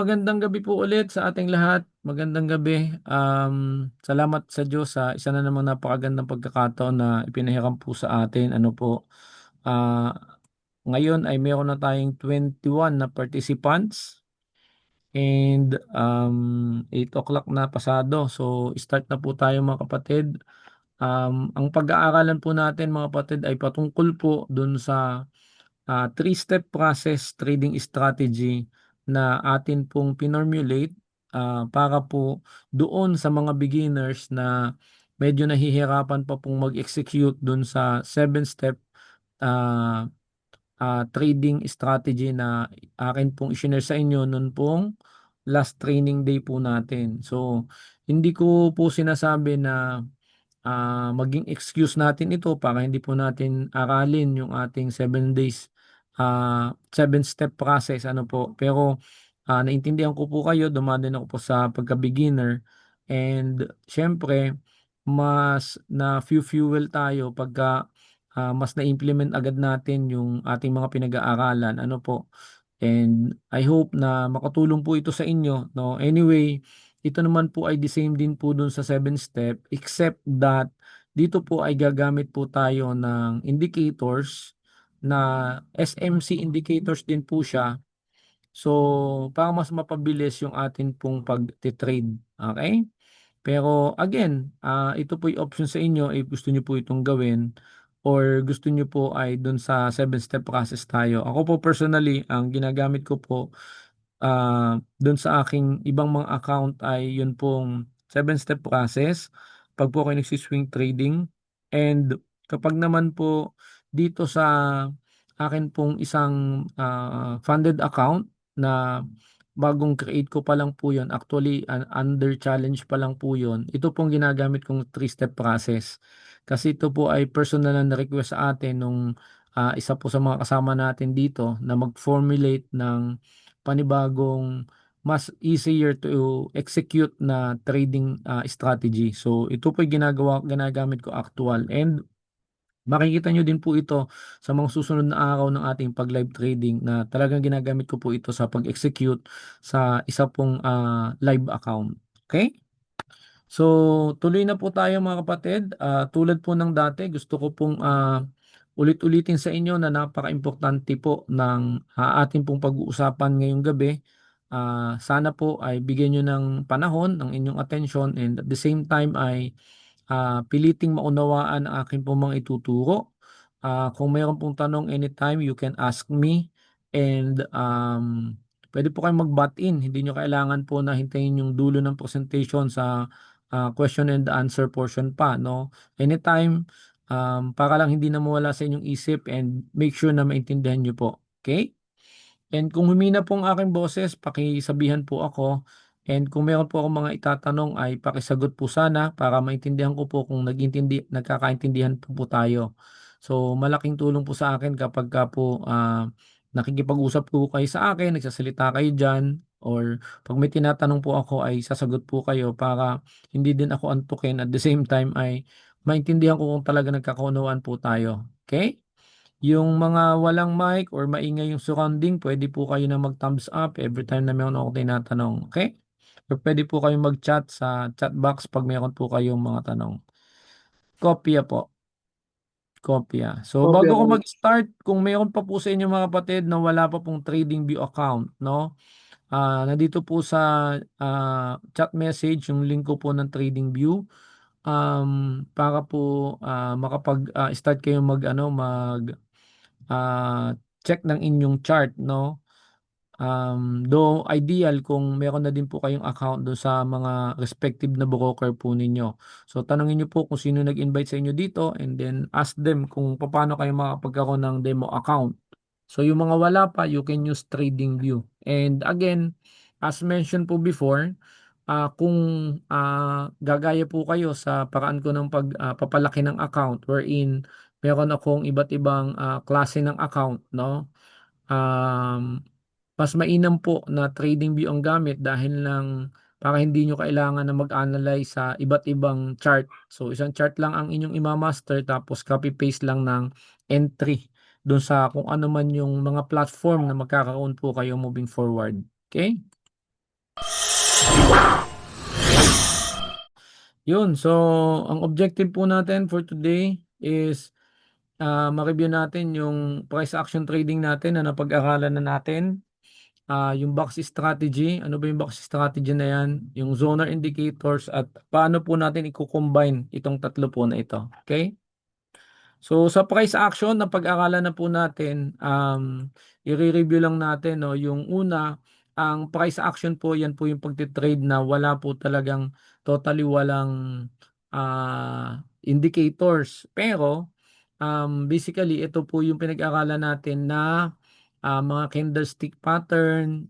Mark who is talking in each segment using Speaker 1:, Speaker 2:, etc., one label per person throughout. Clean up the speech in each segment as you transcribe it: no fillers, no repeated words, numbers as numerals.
Speaker 1: Magandang gabi po ulit sa ating lahat. Magandang gabi. Salamat sa Diyos sa isa na namang napakagandang pagkakataon na ipinahiram po sa atin. Ah, Ngayon ay meron na tayong 21 na participants and 8 o'clock na pasado. So start na po tayo mga kapatid. Ang pag-aaralan po natin mga kapatid ay patungkol po dun sa three-step process trading strategy na atin pong pinormulate para po doon sa mga beginners na medyo nahihirapan pa pong mag-execute doon sa seven-step uh, trading strategy na akin pong isinare sa inyo noon pong last training day po natin. So, hindi ko po sinasabi na maging excuse natin ito para hindi po natin aralin yung ating 7 days, 7-step process, ano po. Pero naintindihan ko po kayo, dumadaan ako po sa pagka-beginner and syempre, mas na fuel tayo pagka mas na-implement agad natin yung ating mga pinag-aaralan, ano po. And I hope na makatulong po ito sa inyo, no? Anyway, ito naman po ay the same din po dun sa 7 step except that dito po ay gagamit po tayo ng indicators na SMC indicators din po siya. So, para mas mapabilis yung atin pong pag-trade. Okay? Pero again, ito po yung option sa inyo if gusto niyo po itong gawin or gusto niyo po ay dun sa 7-step process tayo. Ako po personally, ang ginagamit ko po dun sa aking ibang mga account ay yun pong 7-step process. Pag po ako nagsiswing trading and kapag naman po dito sa akin pong isang funded account na bagong create ko pa lang po yun. Actually, under challenge pa lang po yun. Ito pong ginagamit kong 3-step process. Kasi ito po ay personal na request sa atin nung isa po sa mga kasama natin dito na mag-formulate ng panibagong mas easier to execute na trading strategy. So ito po yung ginagamit ko actual and makikita nyo din po ito sa mga susunod na araw ng ating pag-live trading na talagang ginagamit ko po ito sa pag-execute sa isa pong live account. Okay? So, tuloy na po tayo mga kapatid. Tulad po ng dati, gusto ko pong ulit-ulitin sa inyo na napaka-importante po ng ating pong pag-uusapan ngayong gabi. Sana po ay bigyan nyo ng panahon, ng inyong attention and at the same time ay piliting maunawaan ang aking pong mga ituturo. Kung mayroon pong tanong anytime, you can ask me and pwede po kayong mag-butt in. Hindi nyo kailangan po na hintayin yung dulo ng presentation sa question and answer portion pa, no? Anytime, para lang hindi na mawala sa inyong isip and make sure na maintindihan nyo po. Okay? And kung humina po ang aking boses, pakisabihan po ako. And kung meron po akong mga itatanong ay pakisagot po sana para maintindihan ko po kung nagkakaintindihan po tayo. So malaking tulong po sa akin kapag ka po nakikipag-usap po kayo sa akin, nagsasalita kayo dyan, or pag may tinatanong po ako ay sasagot po kayo para hindi din ako antukin at the same time ay maintindihan ko kung talaga nagkakaunawaan po tayo. Okay? Yung mga walang mic or maingay yung surrounding, pwede po kayo na mag-thumbs up every time na meron ako tinatanong. Okay? Or pwede po kayo mag-chat sa chat box pag meron po kayong mga tanong. Kopya po. Kopya. So,
Speaker 2: Kopya
Speaker 1: bago ko
Speaker 2: po.
Speaker 1: mag-start, kung meron pa po sa inyo mga kapatid na wala pa pong TradingView account, no? Nandito po sa chat message yung link ko po ng TradingView para po makapag-start kayo check ng inyong chart, no? Though ideal kung meron na din po kayong account do sa mga respective na broker po ninyo. So tanongin niyo po kung sino nag-invite sa inyo dito and then ask them kung paano kayo makapagkaroon ng demo account. So yung mga wala pa, you can use TradingView. And again, as mentioned po before, kung gagaya po kayo sa paraan ko ng pagpapalaki ng account wherein meron akong iba't ibang klase ng account, no? Um, Mas mainam po na TradingView ang gamit dahil lang para hindi nyo kailangan na mag-analyze sa iba't ibang chart. So isang chart lang ang inyong imamaster tapos copy-paste lang ng entry doon sa kung ano man yung mga platform na magkakaroon po kayo moving forward. Okay? Yun, so ang objective po natin for today is ma-review natin yung price action trading natin na napag-aralan na natin. Yung box strategy, ano ba yung box strategy na yan? Yung zoner indicators at paano po natin i-combine itong tatlo po na ito. Okay? So sa price action na pag-aralan na po natin, i-review lang natin no, yung una, ang price action po yan po yung pagtitrade na wala po talagang totally walang indicators. Pero basically ito po yung pinag-aralan natin na mga candlestick pattern,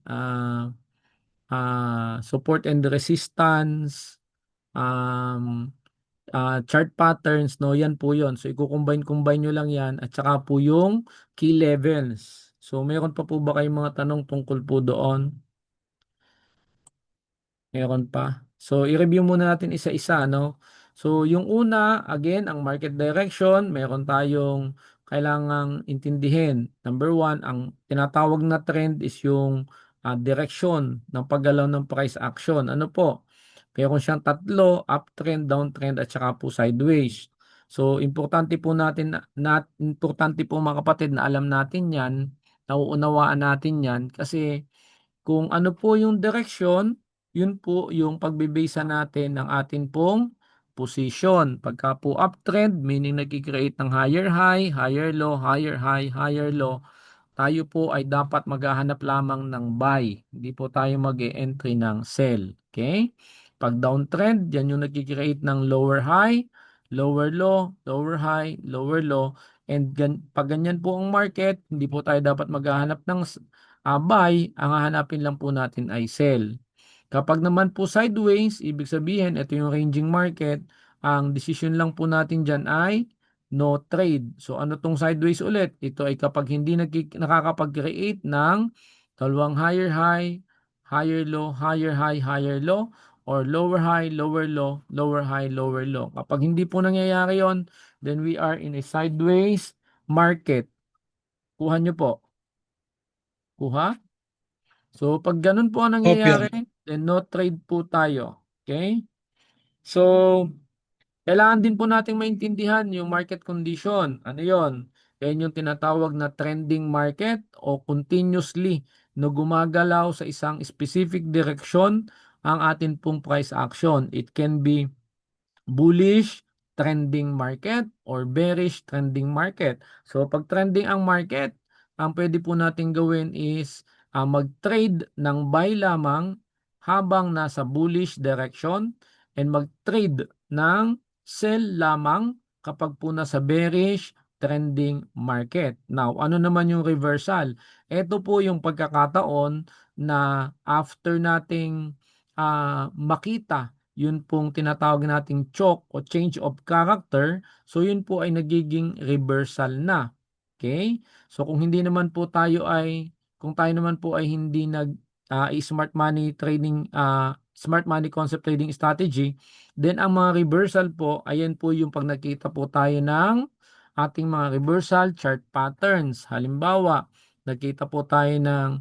Speaker 1: support and resistance, um, chart patterns, no? Yan po yun. So, i-combine nyo lang yan at saka po yung key levels. So, meron pa po ba kayong mga tanong tungkol po doon? Meron pa. So, i-review muna natin isa-isa, no? So, yung una, again, ang market direction, meron tayong kailangang intindihin. Number one, ang tinatawag na trend is yung direction ng paggalaw ng price action. Ano po? Meron siyang tatlo, uptrend, downtrend, at saka po sideways. So, importante po natin, importante po mga kapatid na alam natin yan, nauunawaan natin yan, kasi kung ano po yung direction, yun po yung pagbibasa natin ng atin pong position. Pagka po uptrend, meaning nag-create ng higher high, higher low, higher high, higher low, tayo po ay dapat maghahanap lamang ng buy. Hindi po tayo mag-e-entry ng sell. Okay? Pag downtrend, yan yung nag-create ng lower high, lower low, lower high, lower low. And pag ganyan po ang market, hindi po tayo dapat maghahanap ng buy, ang hahanapin lang po natin ay sell. Kapag naman po sideways, ibig sabihin, ito yung ranging market, ang decision lang po natin dyan ay no trade. So ano tong sideways ulit? Ito ay kapag hindi nakakapag-create ng dalawang higher high, higher low, higher high, higher low, or lower high, lower low, lower high, lower low. Kapag hindi po nangyayari yon, then we are in a sideways market. Kuha nyo po. Kuha? So, pag ganun po ang
Speaker 2: Opya.
Speaker 1: nangyayari, then no trade po tayo. Okay? So, kailangan din po nating maintindihan yung market condition. Ano yon? Yan yung tinatawag na trending market o continuously no gumagalaw sa isang specific direction ang atin pong price action. It can be bullish trending market or bearish trending market. So pag trending ang market, ang pwede po natin gawin is mag-trade ng buy lamang habang nasa bullish direction and mag-trade ng sell lamang kapag po nasa bearish trending market. Now, ano naman yung reversal? Ito po yung pagkakataon na after nating makita yun pong tinatawag nating choke o change of character, so yun po ay nagiging reversal na. Okay? So kung tayo naman po ay hindi smart money trading, smart money concept trading strategy, then ang mga reversal po, ayan po yung pag nakita po tayo ng ating mga reversal chart patterns. Halimbawa, nakita po tayo ng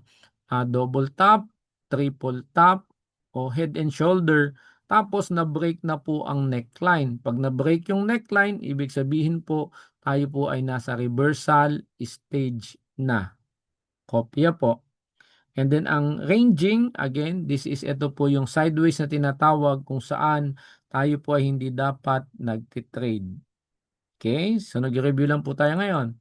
Speaker 1: double top, triple top, o head and shoulder, tapos na-break na po ang neckline. Pag na-break yung neckline, ibig sabihin po tayo po ay nasa reversal stage na. Kopya po. And then ang ranging, again, ito po yung sideways na tinatawag kung saan tayo po ay hindi dapat nagtitrade. Okay? So nag-review lang po tayo ngayon.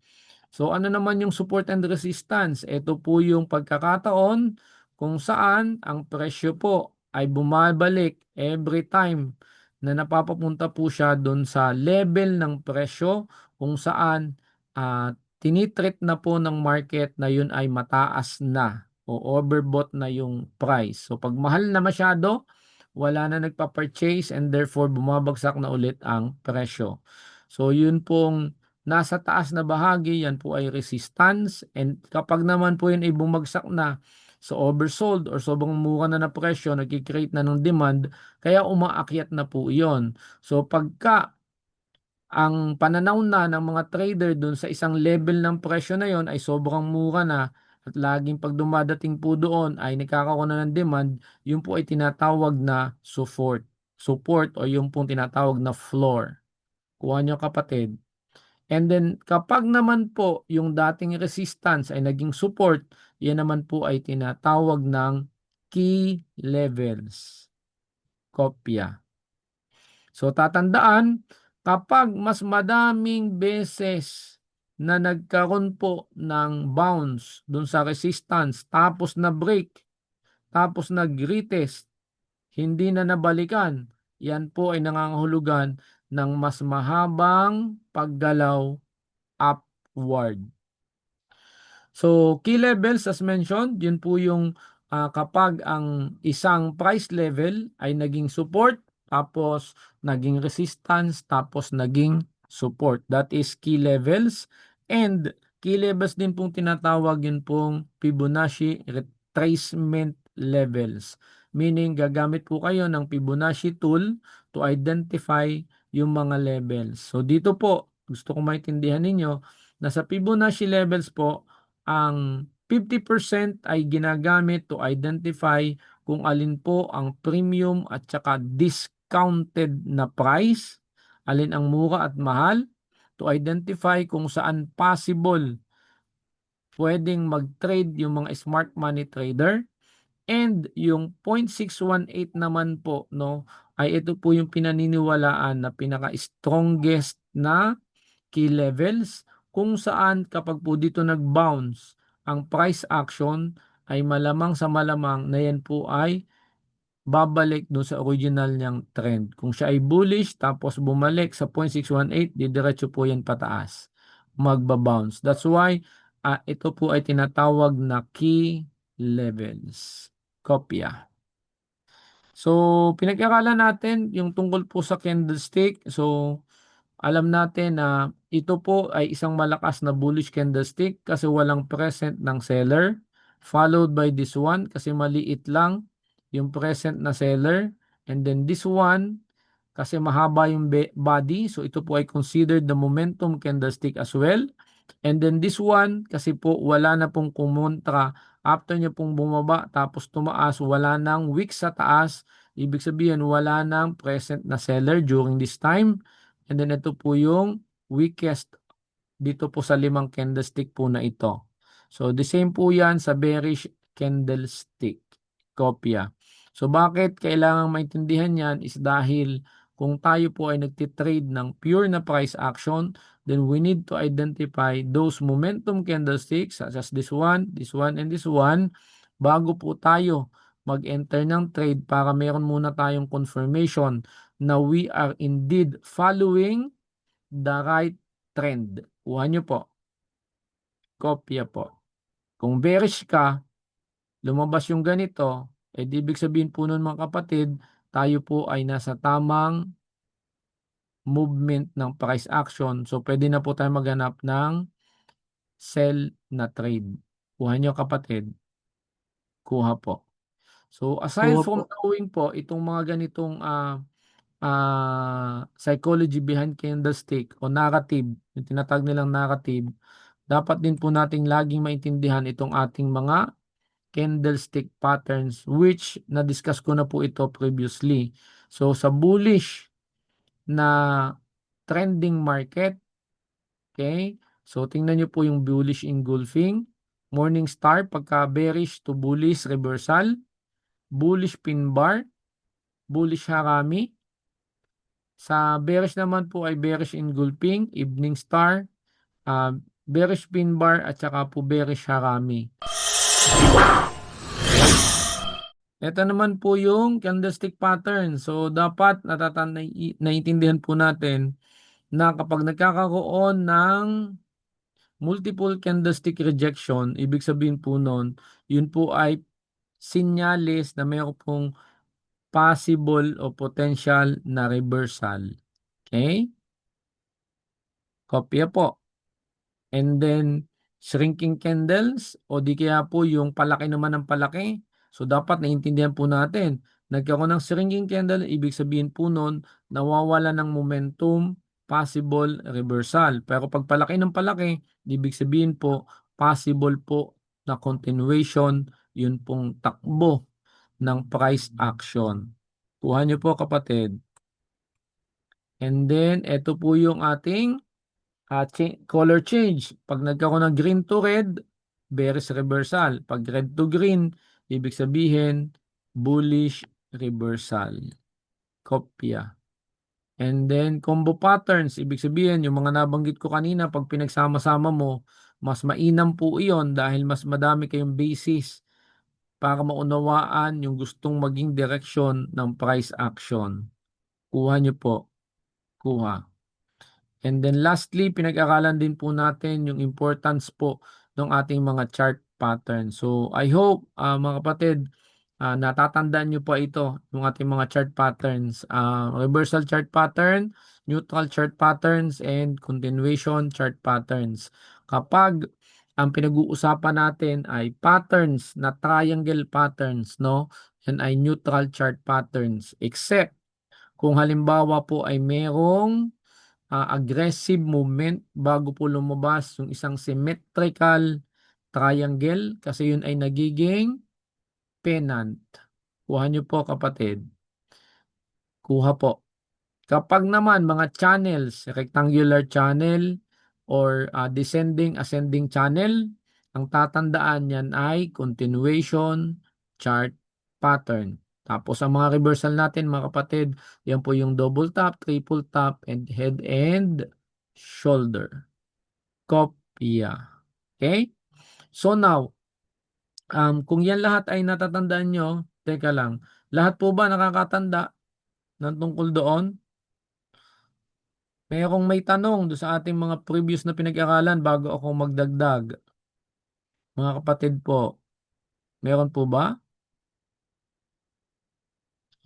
Speaker 1: So ano naman yung support and resistance? Ito po yung pagkakataon kung saan ang presyo po ay bumabalik every time na napapapunta po siya doon sa level ng presyo kung saan tinitreat na po ng market na yun ay mataas na o overbought na yung price. So pag mahal na masyado, wala na nagpa-purchase and therefore bumabagsak na ulit ang presyo. So yun pong nasa taas na bahagi, yan po ay resistance, and kapag naman po yun ay bumagsak na so oversold or sobrang mura na na presyo, nagkikreate na ng demand, kaya umaakyat na po iyon. So pagka ang pananaw na ng mga trader dun sa isang level ng presyo na yon ay sobrang mura na at laging pag dumadating po doon ay nagkakaroon na ng demand, yun po ay tinatawag na support. Support o yung pong tinatawag na floor. Kuha nyo kapatid. And then kapag naman po yung dating resistance ay naging support, yan naman po ay tinatawag ng key levels. Kopya. So tatandaan, kapag mas madaming beses na nagkaroon po ng bounce dun sa resistance, tapos na break, tapos nag-retest, hindi na nabalikan, yan po ay nangangahulugan ng mas mahabang paggalaw upward. So, key levels as mentioned, yun po yung kapag ang isang price level ay naging support, tapos naging resistance, tapos naging support. That is key levels. And key levels din pong tinatawag yun pong Fibonacci retracement levels. Meaning, gagamit po kayo ng Fibonacci tool to identify yung mga levels. So, dito po, gusto ko maintindihan ninyo na sa Fibonacci levels po, ang 50% ay ginagamit to identify kung alin po ang premium at saka discounted na price, alin ang mura at mahal, to identify kung saan possible pwedeng mag-trade yung mga smart money trader. And yung 0.618 naman po, no, ay ito po yung pinaniniwalaan na pinaka-strongest na key levels kung saan kapag po dito nag-bounce ang price action ay malamang sa malamang na yan po ay babalik doon sa original niyang trend. Kung siya ay bullish tapos bumalik sa 0.618, didiretso po yan pataas. Magbabounce. That's why ito po ay tinatawag na key levels. Kopya. So, pinag-aralan natin yung tungkol po sa candlestick. So, alam natin na ito po ay isang malakas na bullish candlestick kasi walang present ng seller. Followed by this one kasi maliit lang yung present na seller. And then this one kasi mahaba yung body. So ito po ay considered the momentum candlestick as well. And then this one kasi po wala na pong kumontra. After nyo pong bumaba tapos tumaas, wala nang wick sa taas. Ibig sabihin wala nang present na seller during this time. And then ito po yung weakest dito po sa 5 candlestick po na ito. So the same po yan sa bearish candlestick. Kopya. So bakit kailangan maintindihan yan is dahil kung tayo po ay nagtitrade ng pure na price action, then we need to identify those momentum candlesticks such as this one, and this one bago po tayo mag-enter ng trade para meron muna tayong confirmation na we are indeed following the right trend. Kuha nyo po. Kopya po. Kung bearish ka, lumabas yung ganito, ibig sabihin po nun mga kapatid, tayo po ay nasa tamang movement ng price action. So, pwede na po tayo maghanap ng sell na trade. Kuha nyo kapatid. Kuha po. So, aside
Speaker 2: Kuha po.
Speaker 1: from knowing po itong mga ganitong psychology behind candlestick o narrative, yung tinatag nilang narrative, dapat din po nating laging maintindihan itong ating mga candlestick patterns which na-discuss ko na po ito previously. So sa bullish na trending market, okay? So tingnan nyo po yung bullish engulfing, morning star pagka bearish to bullish reversal, bullish pin bar, bullish harami. Sa bearish naman po ay bearish engulfing, evening star, bearish pin bar at saka po bearish harami. Ito naman po yung candlestick pattern. So dapat naiintindihan po natin na kapag nagkakaroon ng multiple candlestick rejection, ibig sabihin po nun, yun po ay sinyales na mayroon pong possible o potential na reversal. Okay? Kopya po. And then, shrinking candles o di kaya po yung palaki naman ng palaki. So, dapat naiintindihan po natin. Nagkaroon ng shrinking candle, ibig sabihin po nun, nawawala ng momentum, possible reversal. Pero pag palaki ng palaki, ibig sabihin po, possible po na continuation, yun pong takbo ng price action. Kuha nyo po kapatid. And then, ito po yung ating color change. Pag nagkaroon ng green to red, bearish reversal. Pag red to green, ibig sabihin, bullish reversal. Kopya. And then, combo patterns. Ibig sabihin, yung mga nabanggit ko kanina, pag pinagsama-sama mo, mas mainam po iyon dahil mas madami kayong basis para maunawaan yung gustong maging direksyon ng price action. Kuha nyo po. Kuha. And then lastly, pinag-aralan din po natin yung importance po ng ating mga chart pattern. So I hope mga kapatid, natatandaan nyo pa ito, yung ating mga chart patterns. Reversal chart pattern, neutral chart patterns, and continuation chart patterns. Kapag ang pinag-uusapan natin ay patterns na triangle patterns, no? Yan ay neutral chart patterns. Except kung halimbawa po ay merong aggressive movement bago po lumabas yung isang symmetrical triangle kasi yun ay nagiging pennant. Kuha nyo po kapatid. Kuha po. Kapag naman mga channels, rectangular channel or descending, ascending channel, ang tatandaan yan ay continuation chart pattern. Tapos ang mga reversal natin mga kapatid, yan po yung double top, triple top, and head and shoulder. Kopya. Okay? So now, kung yan lahat ay natatandaan nyo, teka lang, lahat po ba nakakatanda ng tungkol doon? Mayroong may tanong do sa ating mga previous na pinag-aralan bago ako magdagdag. Mga kapatid po, meron po ba?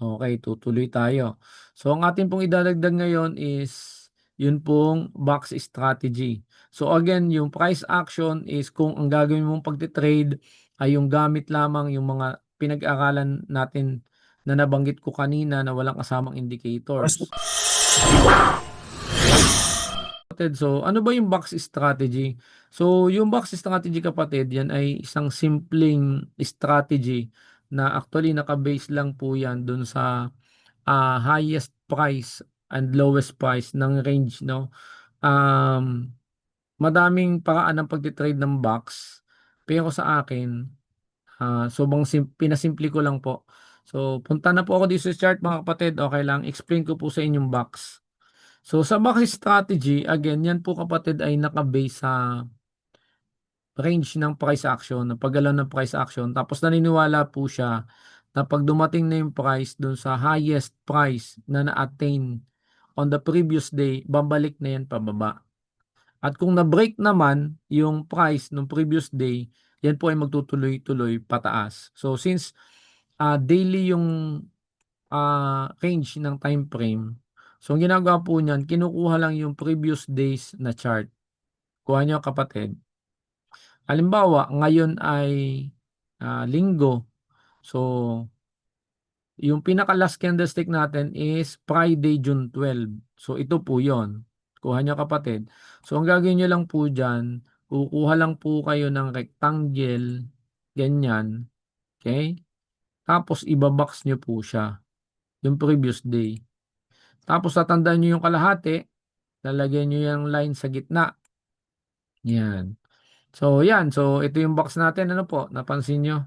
Speaker 1: Okay, tutuloy tayo. So ang ating pong idadagdag ngayon is yun pong box strategy. So again, yung price action is kung ang gagawin mong pagtitrade ay yung gamit lamang yung mga pinag-aralan natin na nabanggit ko kanina na walang kasamang indicators. So, ano ba yung box strategy? So, yung box strategy kapatid, yan ay isang simpleng strategy na actually nakabase lang po yan dun sa highest price and lowest price ng range, no? Um, Madaming paraan ng pagtitrade ng box. Pero sa akin, sobrang pinasimple ko lang po. So, punta na po ako dito sa chart mga kapatid. Okay lang, explain ko po sa inyong box. So sa box strategy, again, yan po kapatid ay nakabase sa range ng price action, ng paggalaw ng price action. Tapos naniniwala po siya na pag dumating na yung price dun sa highest price na na-attain on the previous day, babalik na yan pababa. At kung na-break naman yung price ng previous day, yan po ay magtutuloy-tuloy pataas. So since daily yung range ng time frame. So, ang ginagawa po niyan, kinukuha lang yung previous days na chart. Kuha niyo kapatid. Halimbawa, ngayon ay linggo. So, yung pinaka-last candlestick natin is Friday, June 12. So, ito po yon. Kuha niyo kapatid. So, ang gagawin niyo lang po dyan, kukuha lang po kayo ng rectangle, ganyan. Okay? Tapos, ibabox niyo po siya. Yung previous day. Tapos tatandaan nyo yung kalahati, lalagyan nyo yung line sa gitna. Yan. So, yan. So, ito yung box natin. Ano po? Napansin nyo?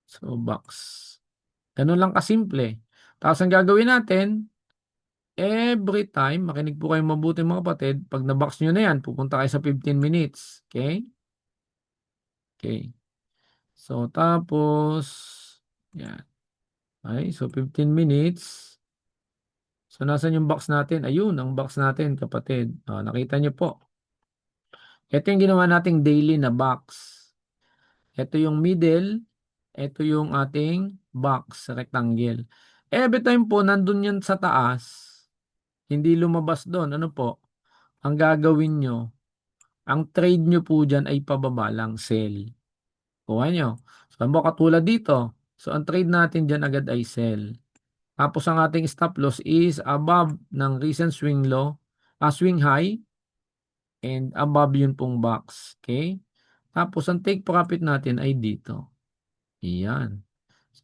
Speaker 1: So, box. Ganun lang kasimple. Tapos, ang gagawin natin, every time, makinig po kayong mabuti mga kapatid, pag na-box nyo na yan, pupunta kayo sa 15 minutes. Okay? Okay. So, tapos, yan. Okay, so 15 minutes. So, nasan yung box natin? Ayun, ang box natin, kapatid. Nakita nyo po. Ito yung ginawa nating daily na box. Ito yung middle. Ito yung ating box, rectangle. Every time po, nandun yan sa taas, hindi lumabas doon. Ano po? Ang gagawin nyo, ang trade nyo po dyan ay pababa lang, sell. Kuha nyo. So, ang katulad dito. So, ang trade natin dyan agad ay sell. Tapos, ang ating stop loss is above ng recent swing low, swing high, and above yun pong box. Okay? Tapos ang take profit natin ay dito. Iyan.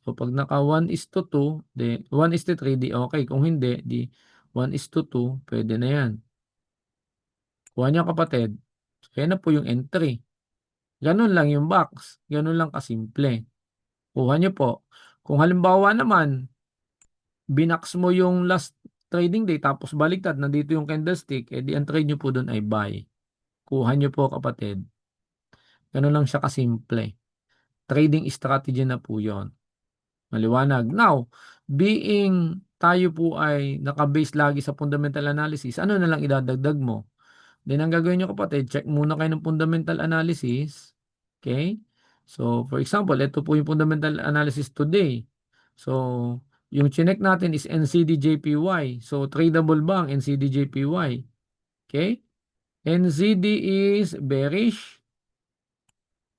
Speaker 1: So pag naka 1:2, di 1:3, di okay. Kung hindi, di 1:2, pwede na yan. Kuha niyo kapatid. So yan na po yung entry. Ganun lang yung box. Ganun lang kasimple. Kuha niyo po. Kung halimbawa naman, binax mo yung last trading day tapos baliktad, nandito yung candlestick, edi ang trade niyo po doon ay buy. Kuha niyo po kapatid. Ganun lang siya kasimple. Trading strategy na po yon. Maliwanag. Now, being tayo po ay nakabase lagi sa fundamental analysis, ano na lang idadagdag mo? Then ang gagawin nyo kapatid, check muna kayo ng fundamental analysis. Okay? So, for example, ito po yung fundamental analysis today. So, yung chinek natin is NCDJPY. So, tradable ba ang NCDJPY? Okay? NCD is bearish.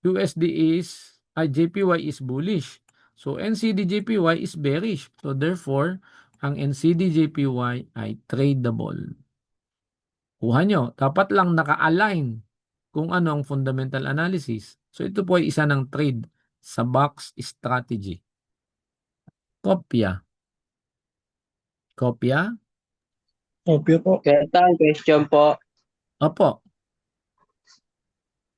Speaker 1: USD is, JPY is bullish. So, NCDJPY is bearish. So, therefore, ang NCDJPY ay tradable. Kuha nyo. Dapat lang naka-align kung ano ang fundamental analysis. So, ito po ay isa ng trade sa box strategy. Kopya. Kopya?
Speaker 2: Opyo po.
Speaker 3: Ketan, question po.
Speaker 1: Opo.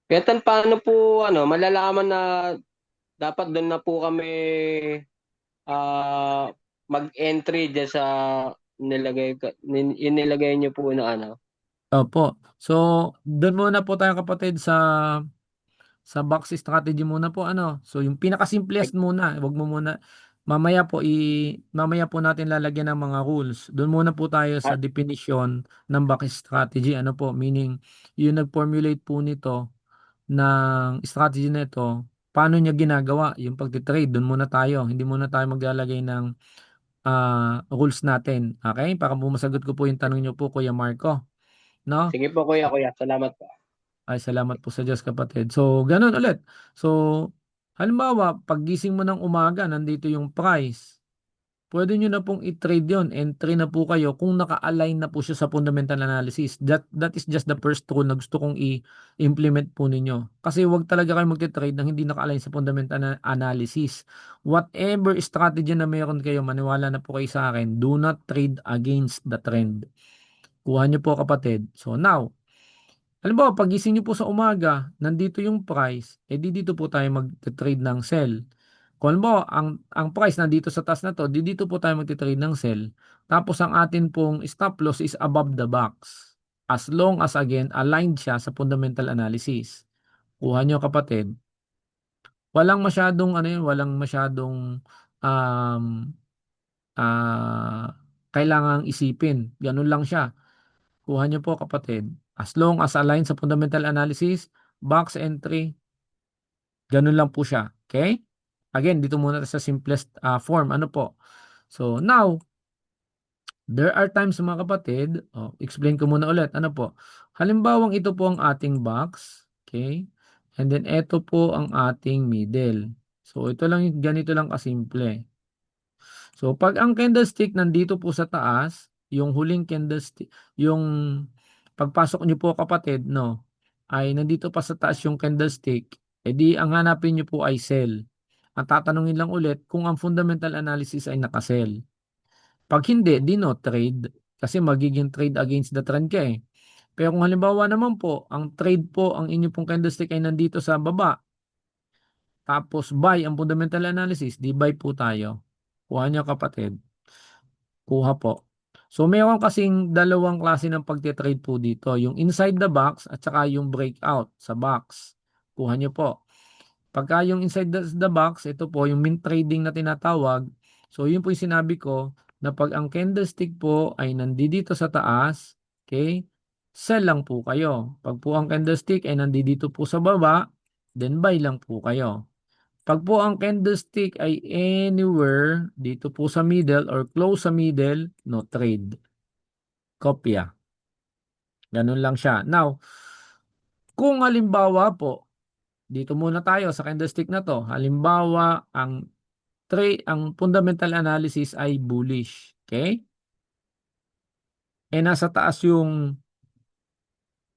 Speaker 3: Ketan, paano po malalaman na dapat doon na po kami ah, mag-entry dyan sa inilagay niyo po na
Speaker 1: Opo. So, doon muna po tayo kapatid sa box strategy muna po ano. So yung pinakasimplest muna, wag mo muna mamaya po natin lalagyan ng mga rules. Doon muna po tayo sa
Speaker 3: ah,
Speaker 1: definition ng box strategy. Ano po? Meaning yung nag-formulate po nito ng strategy nito, paano niya ginagawa yung pagte-trade. Doon muna tayo. Hindi muna tayo maglalagay ng rules natin. Okay? Para po masagot ko po yung tanong niyo po Kuya Marco, no?
Speaker 3: Sige po kuya, kuya. Salamat po.
Speaker 1: Ay, salamat po sa Diyos kapatid. So, ganun ulit. So, halimbawa, paggising mo ng umaga, nandito yung price. Pwede nyo na pong i-trade yon. Entry na po kayo kung naka-align na po siya sa fundamental analysis. That is just the first rule na gusto kong i-implement po ninyo. Kasi wag talaga kayo magte-trade nang hindi naka-align sa fundamental analysis. Whatever strategy na meron kayo, maniwala na po kayo sa akin, do not trade against the trend. Kuha nyo po kapatid. So now, halimbawa, pagising niyo po sa umaga, nandito yung price, dito po tayo mag-trade ng sell. Kung halimbawa, ang price nandito sa taas na to, dito po tayo mag-trade ng sell. Tapos ang atin pong stop loss is above the box. As long as again, aligned siya sa fundamental analysis. Kuha nyo kapatid. Walang masyadong, ano yun, walang masyadong um, kailangang isipin. Ganun lang siya. Kuha niyo po kapatid. As long as aligned sa fundamental analysis, box entry, ganun lang po siya. Okay? Again, dito muna sa simplest form. Ano po? So now, there are times mga kapatid, explain ko muna ulit. Ano po? Halimbawang ito po ang ating box. Okay? And then ito po ang ating middle. So ito lang, ganito lang kasimple. So, pag ang candlestick nandito po sa taas, yung huling candlestick, yung pagpasok nyo po kapatid, no, ay nandito pa sa taas yung candlestick, edi ang hanapin nyo po ay sell. Ang tatanungin lang ulit kung ang fundamental analysis ay nakasell. Pag hindi, di no trade. Kasi magiging trade against the trend ka eh. Pero kung halimbawa naman po, ang trade po, ang inyo pong candlestick ay nandito sa baba, tapos buy ang fundamental analysis, di buy po tayo. Kuha nyo kapatid. Kuha po. So meron kasing dalawang klase ng pagte-trade po dito. Yung inside the box at saka yung breakout sa box. Kuha nyo po. Pagka yung inside the box, ito po yung mint trading na tinatawag. So yun po yung sinabi ko na pag ang candlestick po ay nandito sa taas, okay, sell lang po kayo. Pag po ang candlestick ay nandito po sa baba, then buy lang po kayo. Pag po ang candlestick ay anywhere dito po sa middle or close sa middle, no trade. Kopya. Ganun lang siya. Now, kung halimbawa po, dito muna tayo sa candlestick na to. Halimbawa, ang fundamental analysis ay bullish. Okay? Nasa taas yung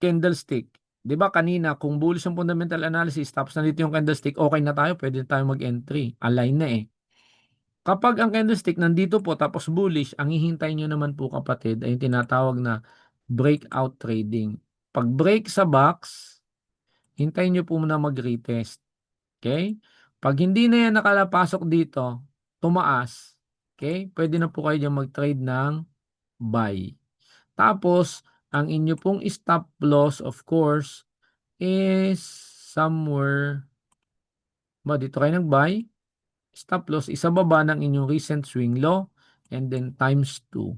Speaker 1: candlestick. 'Di ba kanina, kung bullish ang fundamental analysis, tapos nandito yung candlestick, okay na tayo, pwede na tayo mag-entry. Align na eh. Kapag ang candlestick nandito po, tapos bullish, ang hihintay nyo naman po kapatid, ay yung tinatawag na breakout trading. Pag break sa box, hintayin nyo po muna mag-retest. Okay? Pag hindi na yan nakalapasok dito, tumaas, okay? Pwede na po kayo dyan mag-trade ng buy. Tapos, ang inyo pong stop loss, of course, is somewhere, dito kayo nag-buy, stop loss, isa baba ng inyong recent swing low, and then times 2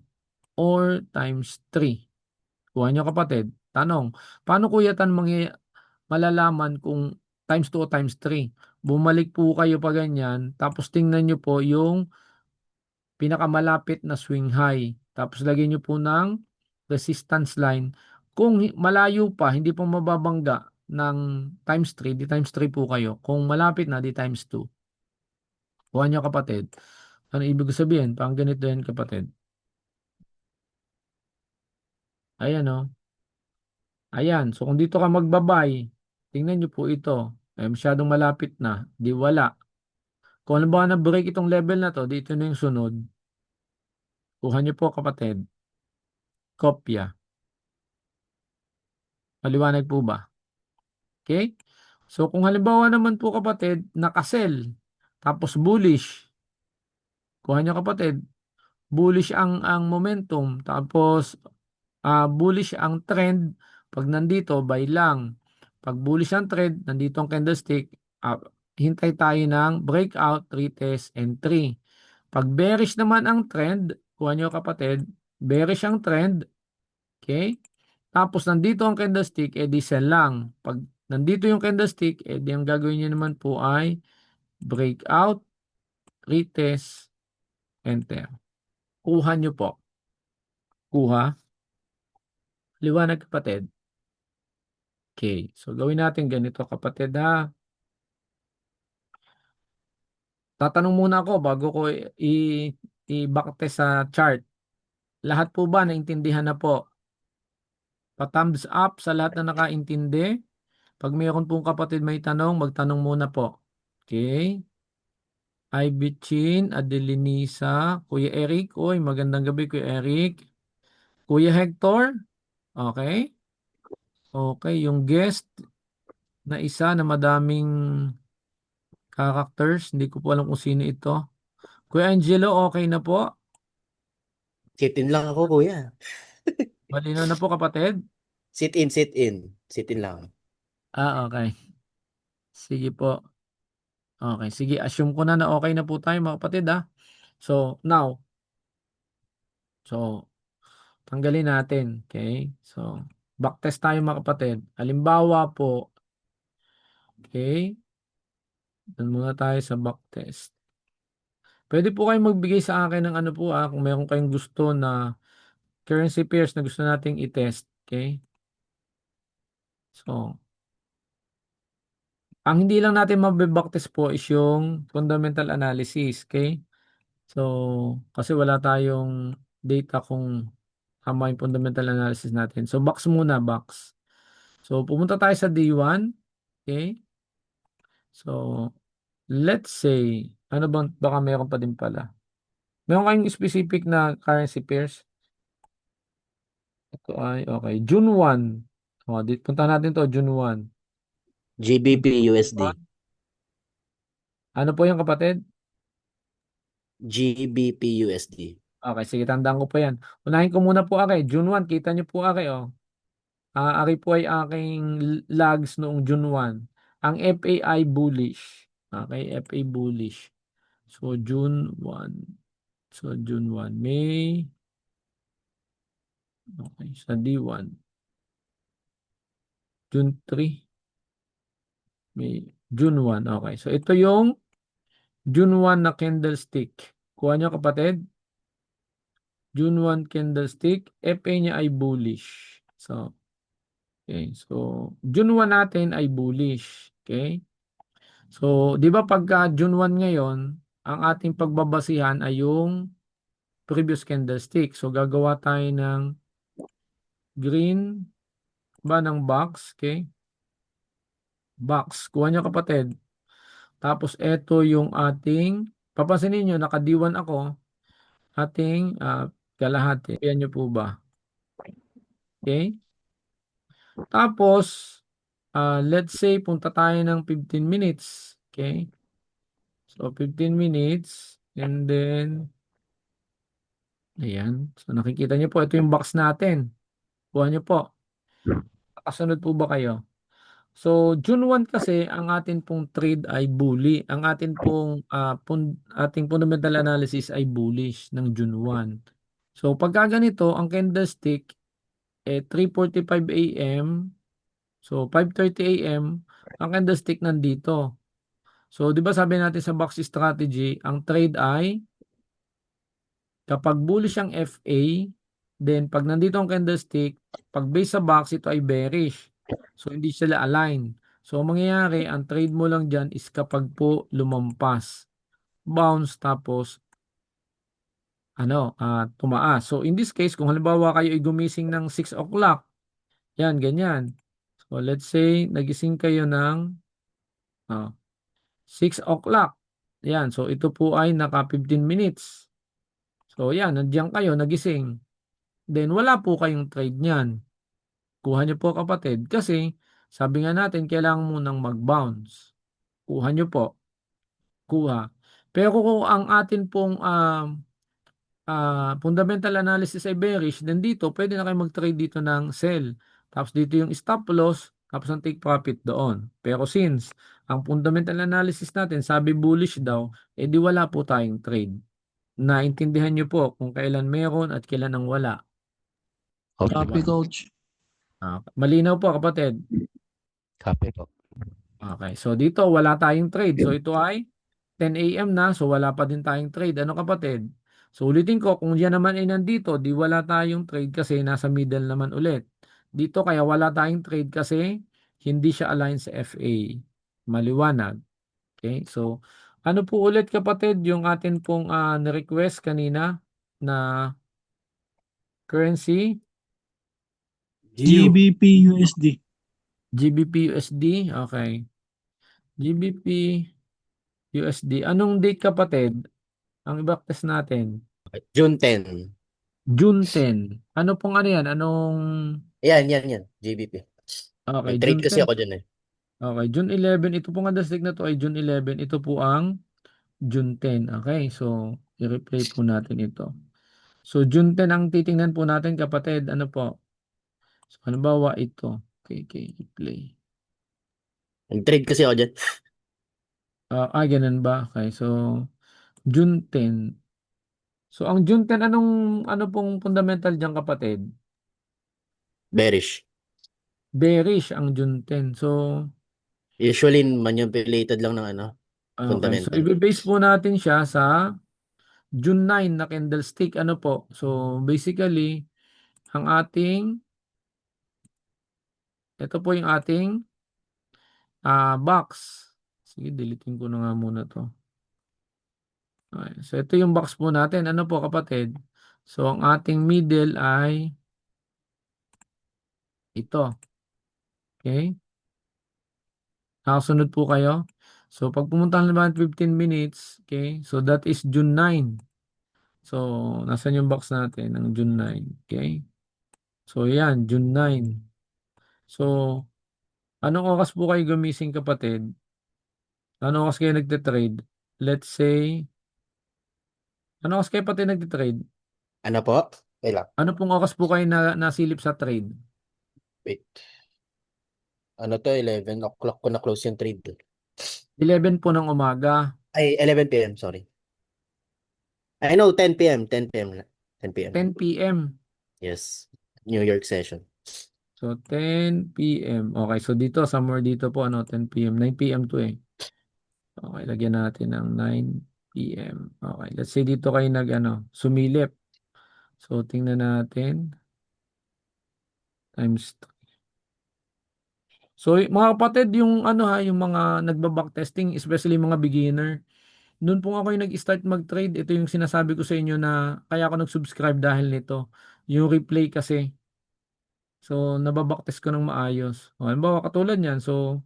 Speaker 1: or times 3. Kuha nyo kapatid. Tanong, paano kuya malalaman kung times 2 o times 3? Bumalik po kayo pa ganyan, tapos tingnan nyo po yung pinakamalapit na swing high. Tapos lagyan nyo po ng resistance line. Kung malayo pa, hindi po mababangga ng times 3, di times 3 po kayo. Kung malapit na, di times 2. Kuha nyo kapatid. Ano ibig sabihin? Pang ganito yan kapatid. Ayan o. Ayan. So kung dito ka magbabay, tingnan nyo po ito. Ay masyadong malapit na. Di wala. Kung ano ba na-break itong level na to, dito na yung sunod. Kuha nyo po kapatid. Kopya. Maliwanag po ba? Okay? So kung halimbawa naman po kapatid, nakasell, tapos bullish. Kuha nyo kapatid. Bullish ang momentum, tapos bullish ang trend. Pag nandito, buy lang. Pag bullish ang trend, nandito ang candlestick, hintay tayo ng breakout, retest, entry. Pag bearish naman ang trend, kuha nyo kapatid, bearish ang trend, okay? Tapos nandito ang candlestick, edi sell lang. Pag nandito yung candlestick, edi ang gagawin nyo naman po ay breakout, retest, enter. Kuha nyo po. Kuha. Liwanag kapatid. Okay. So gawin natin ganito kapatid ha. Tatanong muna ako bago ko i-backtest sa chart. Lahat po ba naintindihan na po? Pa-thumbs up sa lahat na nakaintindi. Pag mayroon pong kapatid may tanong, magtanong muna po. Okay. Ivy Chin, Adelinisa, Kuya Eric. Uy, magandang gabi Kuya Eric. Kuya Hector. Okay. Okay, yung guest na isa na madaming characters. Hindi ko po alam kung sino ito. Kuya Angelo, okay na po?
Speaker 4: Sit-in lang ako, kuya.
Speaker 1: Malinaw na po kapatid?
Speaker 4: Sit-in, sit-in. Sit-in lang.
Speaker 1: Okay. Sige po. Okay, sige. Assume ko na okay na po tayo mga kapatid ha. So, now. So, tanggalin natin. Okay? So, backtest tayo mga kapatid. Halimbawa po, okay? Doon muna tayo sa backtest. Pwede po kayong magbigay sa akin ng ano po kung meron kayong gusto na currency pairs na gusto nating i-test. Okay? So, ang hindi lang natin mabibacktest po is yung fundamental analysis. Okay? So, kasi wala tayong data kung tama yung fundamental analysis natin. So, box muna, box. So, pumunta tayo sa D1. Okay? So, let's say, ano bang, baka meron pa din pala. Meron kayong specific na currency pairs? Ito ay, okay. June 1. Punta natin to, June 1.
Speaker 4: GBP USD.
Speaker 1: Ano po yung kapatid?
Speaker 4: GBP USD.
Speaker 1: Okay, sige, tandaan ko po yan. Unahin ko muna po, June 1, kita nyo po, oh. Ari po ay aking lags noong June 1. Ang FAI bullish. Okay, FA bullish. So, June 1. So, June 1. May. Okay, sa D1. June 3. May. June 1. Okay, so ito yung June 1 na candlestick. Kuha nyo kapatid. June 1 candlestick. FA niya ay bullish. So, okay. So, June 1 natin ay bullish. Okay. So, di ba pagka June 1 ngayon, ang ating pagbabasihan ay yung previous candlestick. So, gagawa tayo ng green ba ng box. Okay. box. Kuha nyo kapatid. Tapos ito yung ating, papansinin nyo, naka-D1 ako, ating kalahati. Ayan nyo po ba? Okay? Tapos, let's say, punta tayo ng 15 minutes. Okay? So, 15 minutes. And then, ayan. So, nakikita nyo po, ito yung box natin. Kuha nyo po. Kasunod po ba kayo? So, June 1 kasi, ang atin pong trade ay bully. Ang atin pong, ating fundamental analysis ay bullish ng June 1. So, pagka ganito, ang candlestick, 3:45 a.m. So, 5:30 a.m., ang candlestick nandito. So, di ba sabi natin sa box strategy, ang trade ay kapag bullish ang FA, then pag nandito ang candlestick, pag base sa box, ito ay bearish. So, hindi sila align. So, ang mangyayari, ang trade mo lang dyan is kapag po lumampas. Bounce, tapos, tumaas. So, in this case, kung halimbawa kayo ay gumising ng 6 o'clock, yan, ganyan. So, let's say, nagising kayo ng 6 o'clock. Yan, so ito po ay naka 15 minutes. So, yan, nandiyan kayo, nagising. Then, wala po kayong trade niyan. Kuha niyo po kapatid. Kasi, sabi nga natin, kailangan munang mag-bounce. Kuha niyo po. Kuha. Pero kung ang atin pong fundamental analysis ay bearish, then dito, pwede na kayo mag-trade dito ng sell. Tapos dito yung stop loss, tapos ang take profit doon. Pero since, ang fundamental analysis natin, sabi bullish daw, edi wala po tayong trade. Naintindihan niyo po kung kailan meron at kailan ang wala.
Speaker 2: Copy, coach.
Speaker 1: Malinaw po kapatid.
Speaker 4: Copy po.
Speaker 1: Okay, so dito wala tayong trade. So ito ay 10 a.m. na, so wala pa din tayong trade. Ano kapatid? So ulitin ko, kung yan naman ay nandito, di wala tayong trade kasi nasa middle naman ulit. Dito kaya wala tayong trade kasi hindi siya align sa FA. Maliwanag. Okay, so ano po ulit kapatid yung atin pong na-request kanina na currency?
Speaker 2: GBP USD.
Speaker 1: GBP USD. Okay. GBP USD. Anong date kapatid? Ang i-backtest natin.
Speaker 4: June 10.
Speaker 1: June 10. Ano pong ano yan? Anong...
Speaker 4: Yan. GBP.
Speaker 1: Okay,
Speaker 4: Nag-trade
Speaker 1: June
Speaker 4: kasi
Speaker 1: 10.
Speaker 4: ako dyan eh.
Speaker 1: Okay, June 11. Ito pong candlestick na to ay June 11. Ito po ang June 10. Okay, so i-replay po natin ito. So June 10 ang titingnan po natin kapatid. Ano po? So halimbawa ito. Okay, i-play.
Speaker 4: Nag-trade kasi ako dyan.
Speaker 1: Ganun ba? Okay, so June 10. So ang June 10, ano pong fundamental diyan kapatid?
Speaker 4: Bearish.
Speaker 1: Bearish ang June 10. So,
Speaker 4: Usually, manipulated lang ng
Speaker 1: okay. So,
Speaker 4: fundamental.
Speaker 1: i-base po natin siya sa June 9 na candlestick. Ano po? So, basically, ang ating, ito po yung ating box. Sige, deleting ko na nga muna to. Okay. So, ito yung box po natin. Ano po kapatid? So, ang ating middle ay ito. Okay? Nakasunod po kayo. So, pag pumunta naman 15 minutes, okay? So, that is June 9. So, nasan yung box natin ng June 9? Okay? So, yan, June 9. So, anong oras po kayo gumising kapatid? Anong oras kayo nagtitrade? Let's say, anong oras kayo pati nagtitrade?
Speaker 4: Ano po? Wait lang.
Speaker 1: Ano pong oras po kayo nasilip sa trade?
Speaker 4: Wait. Ano to? 11 o'clock ko na-close yung trade.
Speaker 1: 11 po ng umaga.
Speaker 4: Ay, 11 p.m. Sorry. I know, 10 p.m. 10 p.m. 10 p.m.
Speaker 1: 10 p.m.
Speaker 4: Yes. New York session.
Speaker 1: So, 10 p.m. Okay, so dito, somewhere dito po, 10 p.m. 9 p.m. to eh. Okay, lagyan natin ng 9 p.m. Okay, let's say dito kayo sumilip. So, tingnan natin. Times 3. So, mga kapatid, yung yung mga nagba-backtesting, especially mga beginner, noon po ako yung nag-start mag-trade, ito yung sinasabi ko sa inyo na kaya ako nag-subscribe dahil nito. Yung replay kasi. So, nababacktest ko ng maayos. O, halimbawa, katulad yan. So,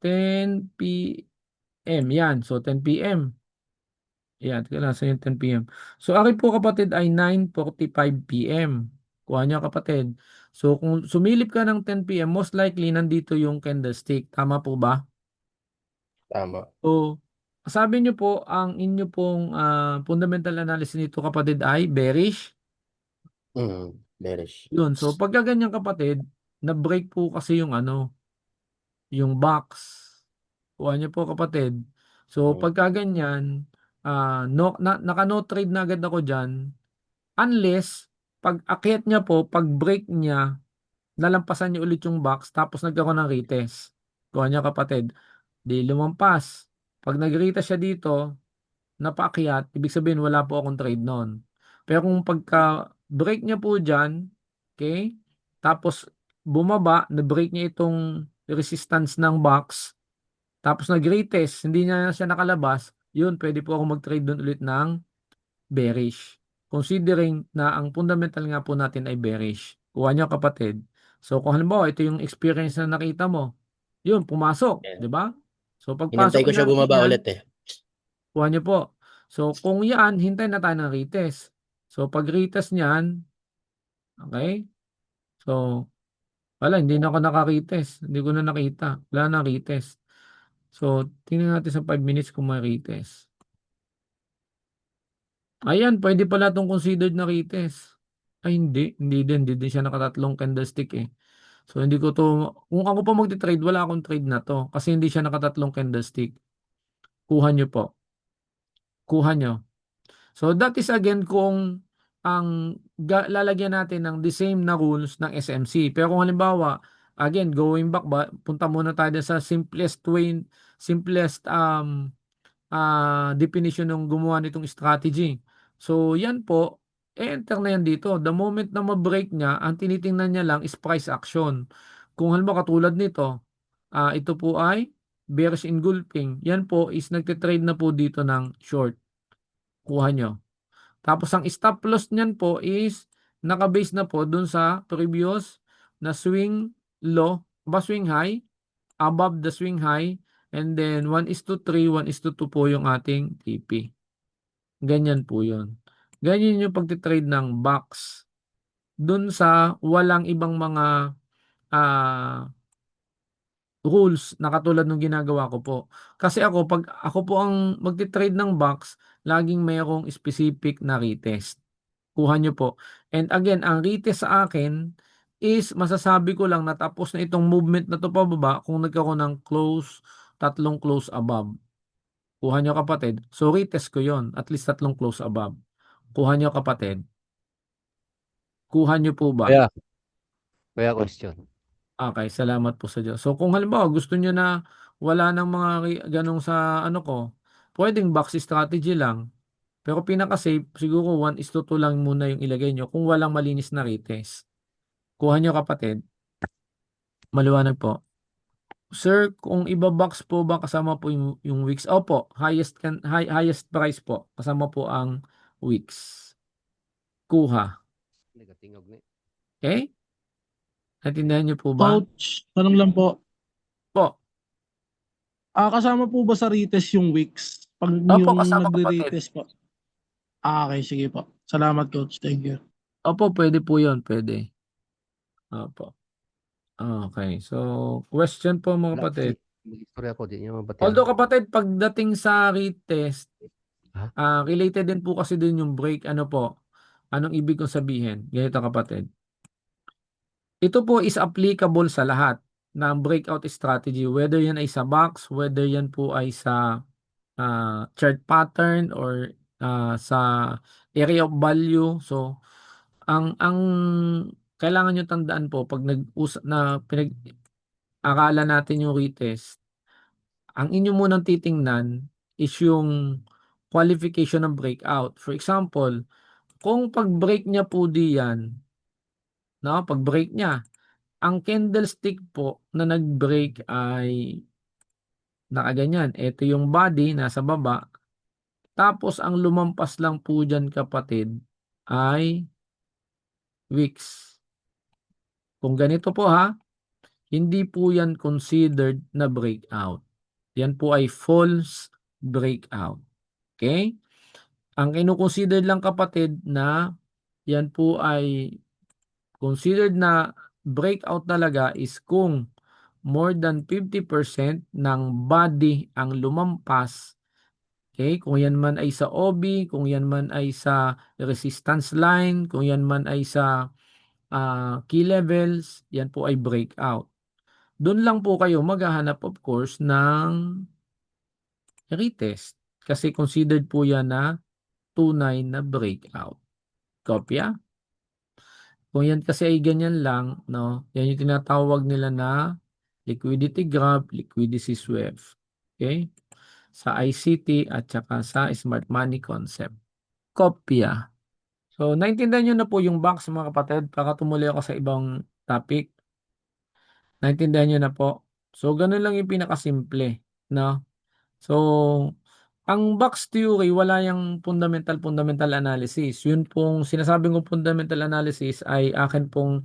Speaker 1: 10 p.m. Yan. So, 10 p.m. Yan. Teka lang. Saan yung 10 p.m.? So, akin po kapatid ay 9:45 p.m. Kuha niyo kapatid. So, kung sumilip ka ng 10 p.m., most likely nandito yung candlestick. Tama po ba?
Speaker 4: Tama.
Speaker 1: So, sabi niyo po, ang inyo pong fundamental analysis nito kapatid ay bearish.
Speaker 4: Bearish.
Speaker 1: Yun. So, pagka ganyan kapatid, na-break po kasi yung yung box. Kuha niyo po kapatid. So, pagka ganyan, naka-no trade na agad ako dyan. Unless, pag akyat niya po, pag break niya, nalampasan niya ulit yung box, tapos nagkaroon ng retest. Kuha niyo kapatid. Di lumampas. Pag nag-retest siya dito, napaakyat, ibig sabihin wala po akong trade noon. Pero kung pagka break niya po dyan, okay, tapos bumaba, na-break niya itong resistance ng box, tapos nag-retest, hindi niya siya nakalabas, yun, pwede po ako mag-trade doon ulit ng bearish. Considering na ang fundamental nga po natin ay bearish. Kuha niyo kapatid. So kung halimbawa, ito yung experience na nakita mo, yun, pumasok,
Speaker 4: Yeah.
Speaker 1: di ba? So
Speaker 4: Inantay
Speaker 1: pagpasok
Speaker 4: ko siya
Speaker 1: natin
Speaker 4: bumaba
Speaker 1: yan,
Speaker 4: ulit eh.
Speaker 1: kuha niyo po. So, kung yan, hintay na tayo ng retest. So, pag retest niyan, okay? So, wala, hindi na ako naka-retest. Hindi ko na nakita. Wala na retest. So, tingnan natin sa 5 minutes kung may retest. Ayan, pwede pala itong considered na retest. Ay, hindi. Hindi din siya nakatatlong candlestick eh. So, hindi ko to, kung ako pa magti-trade, wala akong trade na to. Kasi hindi siya nakatatlong candlestick. Kuha nyo po. Kuha nyo. So that is again kung ang lalagyan natin ng the same na rules ng SMC. Pero kung halimbawa, again, going back ba, punta muna tayo sa simplest way, simplest definition ng gumawa nitong strategy. So yan po, enter na yan dito. The moment na ma-break niya, ang tinitingnan niya lang is price action. Kung halimbawa katulad nito, ito po ay bearish engulfing. Yan po is nagtitrade na po dito ng short. Kuha nyo. Tapos ang stop loss niyan po is naka-base na po dun sa previous na swing low, swing high, above the swing high, and then 1:3, 1:2 po yung ating TP. Ganyan po yun. Ganyan yung pagtitrade ng box dun sa walang ibang mga rules na katulad ng ginagawa ko po. Kasi ako, pag ako po ang magti-trade ng box, laging mayroong specific na retest. Kuha nyo po. And again, ang retest sa akin is masasabi ko lang na tapos na itong movement na to pababa kung nagkaroon ng close, tatlong close above. Kuha nyo kapatid. So retest ko yon, at least tatlong close above. Kuha nyo kapatid. Kuha nyo po ba?
Speaker 5: Kaya question.
Speaker 1: Okay, salamat po sa Diyos. So kung halimbawa gusto nyo na wala ng mga ganong sa ano ko, pwedeng box strategy lang. Pero pinaka-safe, siguro 1:2 lang muna yung ilagay nyo kung walang malinis na retest. Kuha nyo kapatid. Maliwanag po. Sir, kung iba-box po ba kasama po yung weeks? Opo, highest price po. Kasama po ang weeks. Kuha.
Speaker 5: Nagatingog ni.
Speaker 1: Okay? Natindihan nyo po ba?
Speaker 2: Coach, tanong lang po.
Speaker 1: Po.
Speaker 2: Kasama po ba sa retest yung weeks? Pag
Speaker 1: Opo,
Speaker 2: yung
Speaker 1: kasama kapatid.
Speaker 2: nagre-retest po. Okay, sige po. Salamat, Coach. Thank you.
Speaker 1: Opo, pwede po yun. Pwede. Opo. Okay. So, question po mga kapatid.
Speaker 5: Mag-istorya ko, di niya mabatian.
Speaker 1: Although kapatid, pagdating sa retest,
Speaker 5: Ha?
Speaker 1: related din po kasi din yung break. Ano po? Anong ibig kong sabihin? Ganito kapatid. Ito po is applicable sa lahat ng breakout strategy. Whether yan ay sa box, whether yan po ay sa chart pattern or sa area of value. So, ang kailangan nyo tandaan po pag pinag-akala natin yung retest, ang inyo munang titingnan is yung qualification ng breakout. For example, kung pag-break niya po diyan, no, pag-break niya, ang candlestick po na nag-break ay nakaganyan. Ito yung body nasa baba. Tapos ang lumampas lang po diyan kapatid ay wicks. Kung ganito po ha, hindi po yan considered na breakout. Yan po ay false breakout. Okay? Ang kinukonsider lang kapatid na yan po ay considered na breakout talaga is kung more than 50% ng body ang lumampas. Okay? Kung yan man ay sa OB, kung yan man ay sa resistance line, kung yan man ay sa key levels, yan po ay breakout. Doon lang po kayo maghahanap of course ng retest kasi considered po yan na tunay na breakout. Kopya? Kung yan kasi ay ganyan lang, no? Yan yung tinatawag nila na liquidity grab, liquidity sweep. Okay? Sa ICT at saka sa smart money concept. Kopya. So, naintindihan nyo na po yung box mga kapatid. Baka tumuloy ako sa ibang topic. Naintindihan nyo na po. So, ganun lang yung pinakasimple. No? So, ang box theory, wala yung fundamental analysis. Yun pong sinasabing kong fundamental analysis ay akin pong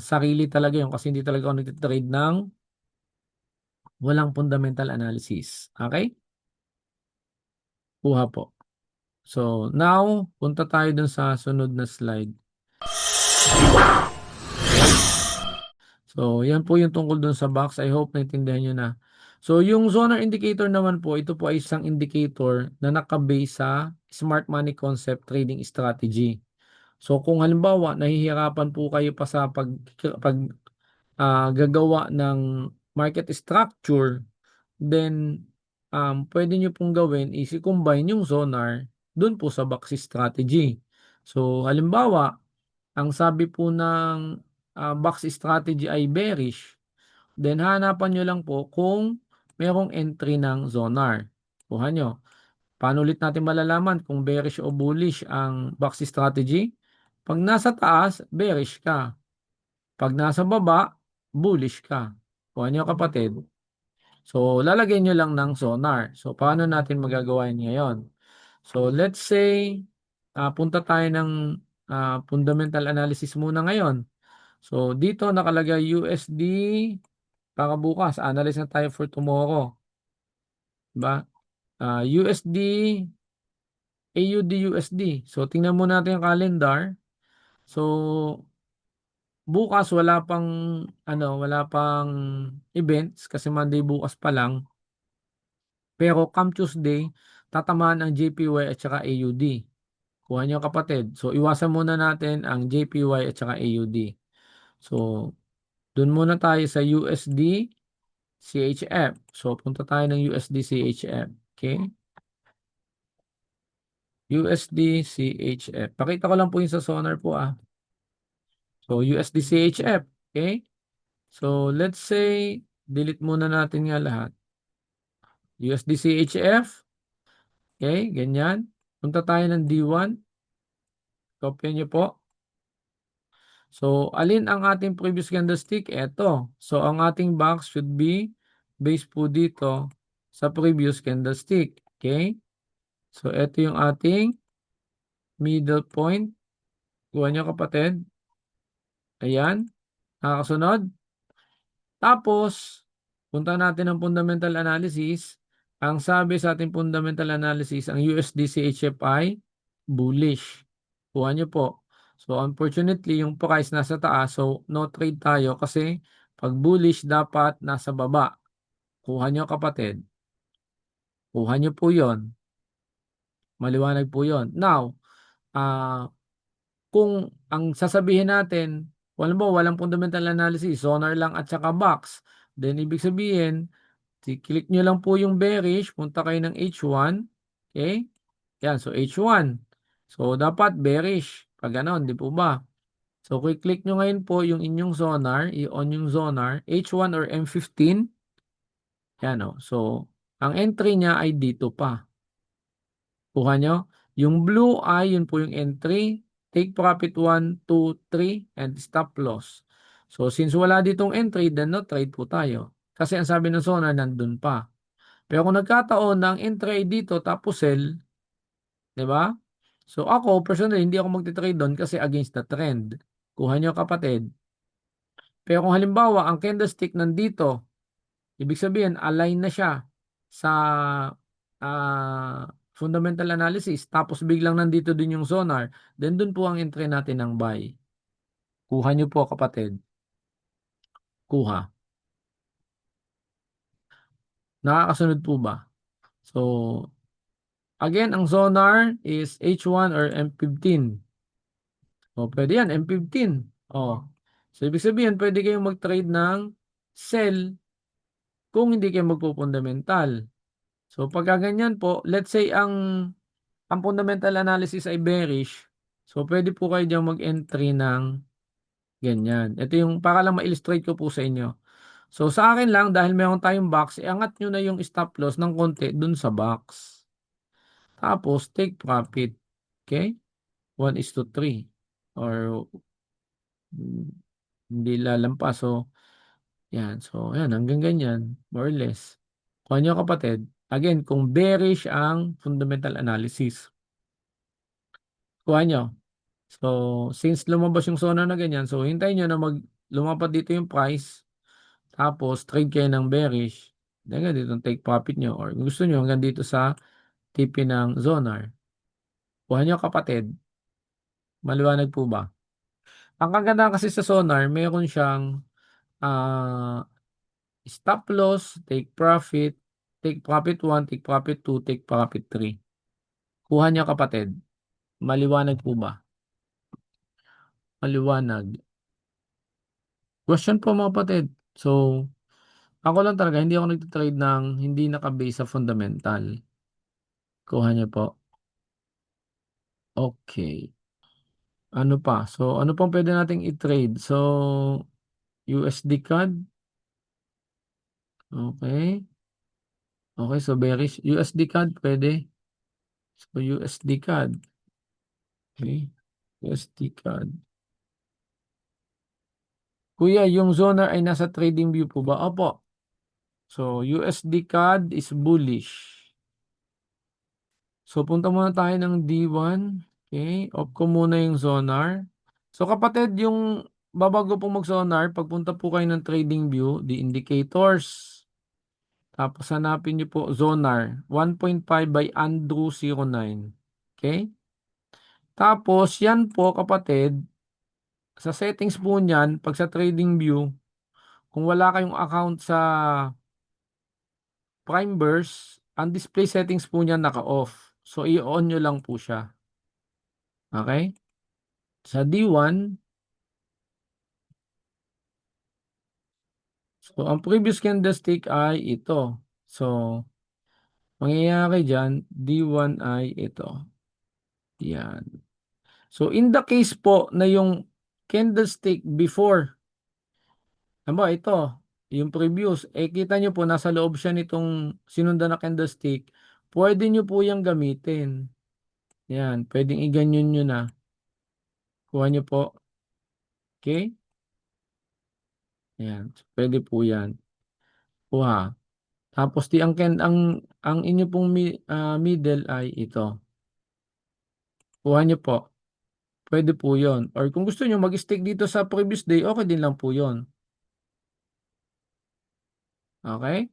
Speaker 1: sarili talaga yun kasi hindi talaga ako nagtitrade ng walang fundamental analysis. Okay? Kuha po. So, now, punta tayo dun sa sunod na slide. So, yan po yung tungkol dun sa box. I hope naintindihan nyo na. So, yung zoner indicator naman po, ito po ay isang indicator na nakabase sa smart money concept trading strategy. So, kung halimbawa, nahihirapan po kayo pa sa gagawa ng market structure, then, pwede nyo pong gawin is i-combine yung zoner dun po sa box strategy. So, halimbawa, ang sabi po ng box strategy ay bearish, then hanapan nyo lang po kung merong entry ng zonar. Kuha nyo. Paano ulit natin malalaman kung bearish o bullish ang box strategy? Pag nasa taas, bearish ka. Pag nasa baba, bullish ka. Kuha nyo kapatid. So, lalagay nyo lang ng zonar. So, paano natin magagawa yun ngayon? So, let's say, punta tayo ng fundamental analysis muna ngayon. So, dito nakalagay USD para bukas. Analyze na tayo for tomorrow. Diba? USD, AUD, USD. So, tingnan muna natin yung calendar. So, bukas wala pang events kasi Monday bukas pa lang. Pero come Tuesday, tatamaan ang JPY at saka AUD. Kuha niyo kapatid. So, iwasan muna natin ang JPY at saka AUD. So, dun muna tayo sa USD CHF. So, punta tayo ng USD CHF. Okay? USD CHF. Pakita ko lang po yung sa sonar po So, USD CHF. Okay? So, let's say, delete muna natin nga lahat. USD CHF. Okay? Ganyan. Punta tayo ng D1. Copy nyo po. So, alin ang ating previous candlestick? Ito. So, ang ating box should be based po dito sa previous candlestick. Okay? So, ito yung ating middle point. Kuha nyo kapatid. Ayan. Nakakasunod. Tapos, punta natin ang fundamental analysis. Ang sabi sa ating fundamental analysis, ang USD CHFI, bullish. Kuha nyo po. So, unfortunately, yung price nasa taas. So, no trade tayo kasi pag bullish, dapat nasa baba. Kuha nyo kapatid. Kuha nyo po yon. Maliwanag po yon. Now, kung ang sasabihin natin, walang fundamental analysis, sonar lang at saka box, then ibig sabihin, click nyo lang po yung bearish, punta kayo ng H1, okay? Yan, so H1. So, dapat bearish. Pag ganon, di po ba? So, click nyo ngayon po yung inyong sonar, i-on yung sonar, H1 or M15. Yan o. So, ang entry niya ay dito pa. Kuha nyo. Yung blue ay, yun po yung entry. Take profit 1, 2, 3, and stop loss. So, since wala ditong entry, then no trade po tayo. Kasi ang sabi ng sonar, nandun pa. Pero kung nagkataon na ang entry ay dito, tapos sell, di ba? So, ako, personally, hindi ako magtitrade doon kasi against the trend. Kuha nyo kapatid. Pero kung halimbawa, ang candlestick nandito, ibig sabihin, align na siya sa fundamental analysis, tapos biglang nandito din yung sonar, then dun po ang entry natin ng buy. Kuha nyo po, kapatid. Kuha. Nakakasunod po ba? So, again, ang sonar is H1 or M15. O, pwede yan, M15. O. So, ibig sabihin, pwede kayong mag-trade ng sell kung hindi kayo magpo-fundamental. So, pagka ganyan po, let's say ang fundamental analysis ay bearish. So, pwede po kayo dyan mag-entry ng ganyan. Ito yung, para lang ma-illustrate ko po sa inyo. So, sa akin lang, dahil meron tayong box, iangat nyo na yung stop loss ng konti dun sa box. Tapos, take profit. Okay? 1:3. Or, hindi lalampas. So, yan. So, yan. Hanggang ganyan. More or less. Kuha nyo, kapatid. Again, kung bearish ang fundamental analysis. Kuha nyo. So, since lumabas yung zona na ganyan, so hintayin nyo na lumapat dito yung price. Tapos, trade kayo ng bearish. Hanggang dito, take profit nyo. Or kung gusto nyo, hanggang dito sa tipi ng zonar. Kuha nyo, kapatid. Maliwanag po ba? Ang kagandahan kasi sa sonar, mayroon siyang stop loss, take profit 1, take profit 2, take profit 3. Kuha nyo, kapatid. Maliwanag po ba? Maliwanag. Question po, mga kapatid. So, ako lang talaga, hindi ako nagtitrade ng hindi nakabase sa fundamental. Kuha nyo po. Okay. Ano pa? So, ano pang pwede nating i-trade? So, USD CAD. Okay. Okay, so bearish. USD CAD pwede. So, USD CAD. Okay. USD CAD. Kuya, yung zoner ay nasa trading view po ba? Opo. So, USD CAD is bullish. So, punta muna tayo ng D1. Okay. Off ko muna yung zonar. So, kapatid, yung babago pong mag-sonar, pagpunta po kayo ng trading view, the indicators. Tapos, hanapin nyo po zonar. 1.5 by Andrew 09. Okay. Tapos, yan po, kapatid, sa settings po niyan, pag sa trading view, kung wala kayong account sa Primeverse, ang display settings po niyan naka-off. So, i-on nyo lang po siya. Okay? Sa D1, so ang previous candlestick ay ito. So, mangyayari dyan, D1 ay ito. Yan. So, in the case po na yung candlestick before, ano ba ito, yung previous, kita nyo po, nasa loob siya nitong sinundan na candlestick, pwede nyo po yung gamitin. Yan, pwedeng iganyan nyo na. Kuha nyo po. Okay? Yan, pwede po yan. Kuha. Tapos ang inyo pong middle ay ito. Kuha nyo po. Pwede po yon. Or kung gusto nyo mag-stick dito sa previous day, okay din lang po yon. Okay?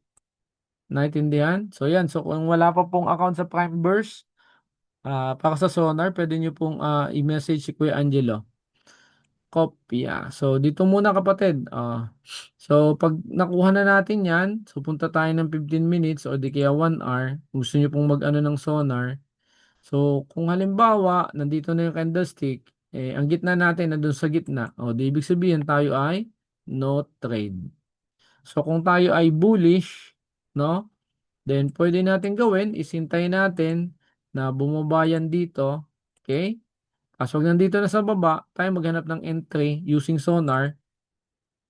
Speaker 1: Naintindihan? So yan. So kung wala pa pong account sa Primeverse, para sa Sonar, pwede nyo pong i-message si Kuya Angelo. Kopya. So dito muna, kapatid. So pag nakuha na natin yan, so punta tayo ng 15 minutes o di kaya 1 hour. Kung gusto nyo pong mag-ano ng sonar. So kung halimbawa, nandito na yung candlestick, ang gitna natin nandun sa gitna. O di ibig sabihin tayo ay no trade. So kung tayo ay bullish, no? Then pwede natin gawin, isintay natin na bumaba yan dito. Okay? Kaso pag nandito na sa baba, tayo maghanap ng entry using sonar,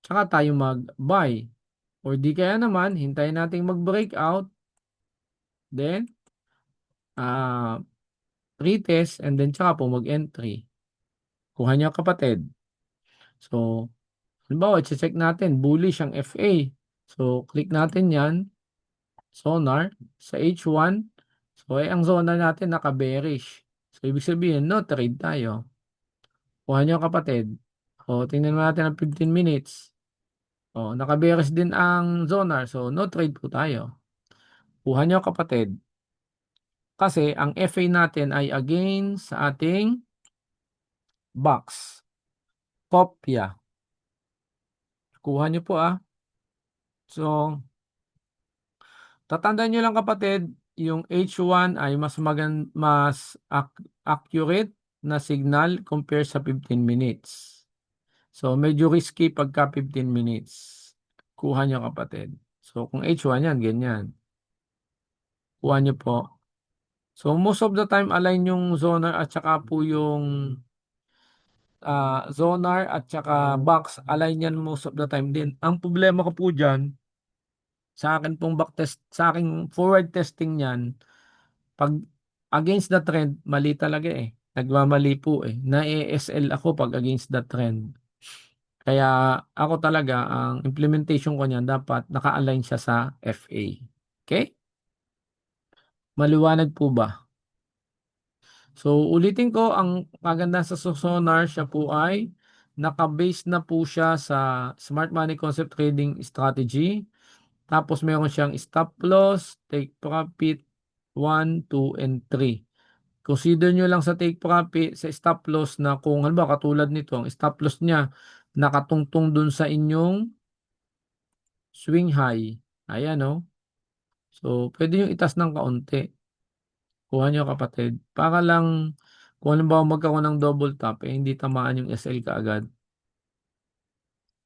Speaker 1: tsaka tayo mag-buy. Or di kaya naman, hintayin natin mag-breakout, then, retest, and then tsaka po mag-entry. Kuha niyo, kapatid. So, halimbawa, check natin, bullish ang FA. So, click natin yan, sonar, sa H1. So, ang sonar natin naka-bearish. So, ibig sabihin, no trade tayo. Kuha niyo, kapatid. O, tingnan natin ang 15 minutes. Oh, nakaberes din ang Zonar. So, no trade po tayo. Kuha nyo kapatid. Kasi ang FA natin ay against sa ating box. Kopya. Kuha nyo po ah. So, tatandaan nyo lang kapatid, yung H1 ay mas accurate na signal compare sa 15 minutes. So, medyo risky pagka 15 minutes. Kuha nyo kapatid. So, kung H1 yan, ganyan. Kuha nyo po. So, most of the time, align yung zonar at saka po yung zonar at saka box. Align yan most of the time din. Ang problema ko po dyan, sa akin pong backtest, sa aking forward testing niyan, pag against the trend, mali talaga eh. Nagmamali po eh. Na-ESL ako pag against the trend. Kaya ako talaga, ang implementation ko niyan, dapat naka-align siya sa FA. Okay? Maliwanag po ba? So, ulitin ko, ang kaganda sa Sonar, siya po ay naka-base na po siya sa Smart Money Concept Trading Strategy. Tapos meron siyang stop loss, take profit, 1, 2, and 3. Consider nyo lang sa take profit, sa stop loss na kung halimbawa katulad nito, ang stop loss niya nakatungtong dun sa inyong swing high. Ayan o. So, pwede nyo itas ng kaunti. Kuha nyo kapatid. Para lang, kung halimbawa magkaroon ng double top, eh, hindi tamaan yung SL kaagad.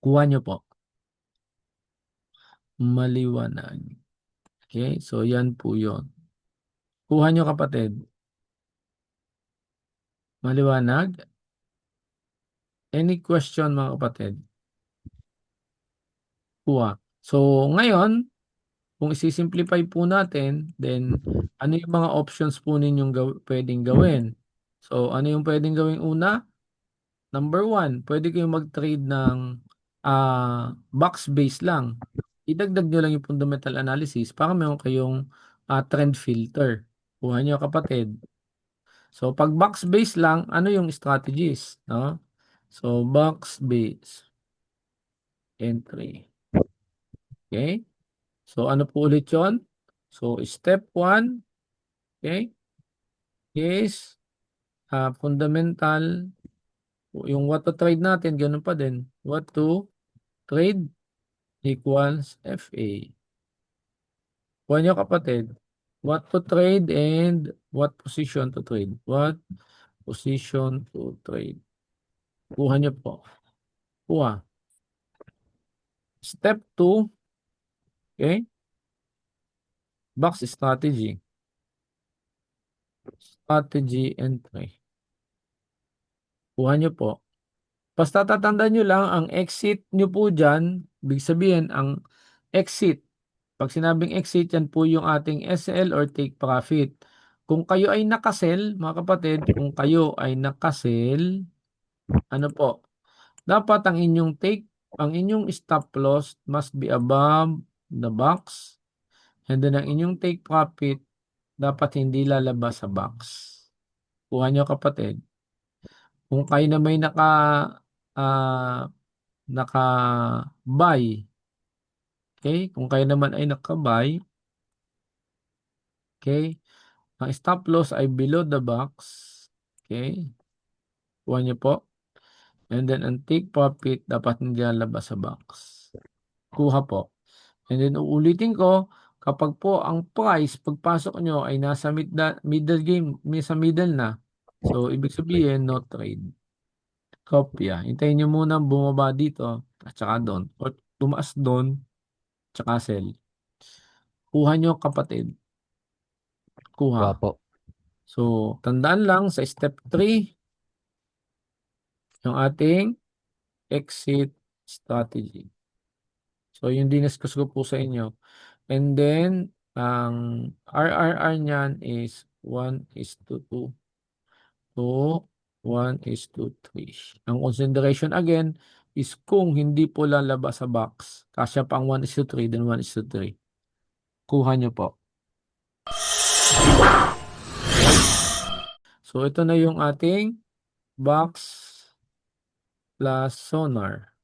Speaker 1: Kuha nyo po. Maliwanag. Okay, so yan po yun. Kuha nyo kapatid. Maliwanag? Any question mga kapatid? Kuha. So, ngayon, kung isi-simplify po natin, then ano yung mga options po ninyong pwedeng gawin? So, ano yung pwedeng gawin una? Number 1, pwede kayong mag-trade ng box base lang. Idagdag nyo lang yung fundamental analysis para meron kayong trend filter. Kuha nyo kapatid. So, pag box base lang, ano yung strategies? No? So, box base. Entry. Okay? So, ano po ulit yun? So, step 1, okay, is fundamental. Yung what to trade natin, ganun pa din. What to trade equals FA. Kuha nyo kapatid. What to trade and what position to trade. What position to trade. Kuha nyo po. Kuha. Step 2, okay, box strategy. Strategy entry. Kuha nyo po. Basta tatandaan nyo lang, ang exit nyo po dyan, big sabihin, ang exit. Pag sinabing exit, yan po yung ating SL or take profit. Kung kayo ay nakasell, mga kapatid, kung kayo ay nakasell, ano po, dapat ang inyong stop loss must be above the box. And then ang inyong take profit, dapat hindi lalabas sa box. Kuha nyo kapatid. Kung kayo na may naka-buy, okay? Kung kayo naman ay naka-buy, okay? Ang stop loss ay below the box, okay? Kuha niyo po. And then ang take profit dapat hindi lalabas sa box. Kuha po. And then uulitin ko, kapag po ang price pagpasok nyo ay nasa middle game, sa middle na. So ibig sabihin no trade. Kopya. Hintayin nyo muna bumaba dito at saka doon. O tumaas doon at saka sell. Kuha nyo kapatid.
Speaker 5: Kuha
Speaker 1: Kuha.
Speaker 5: po.
Speaker 1: So, tandaan lang sa step 3, yung ating exit strategy. So, yung diniscuss ko po sa inyo. And then, ang RRR niyan is 1:2. So, 1:3. Ang consideration again is kung hindi po lalabas sa box, kasya pa ang 1:3, then 1:3. Kuha nyo po. So, ito na yung ating box plus sonar.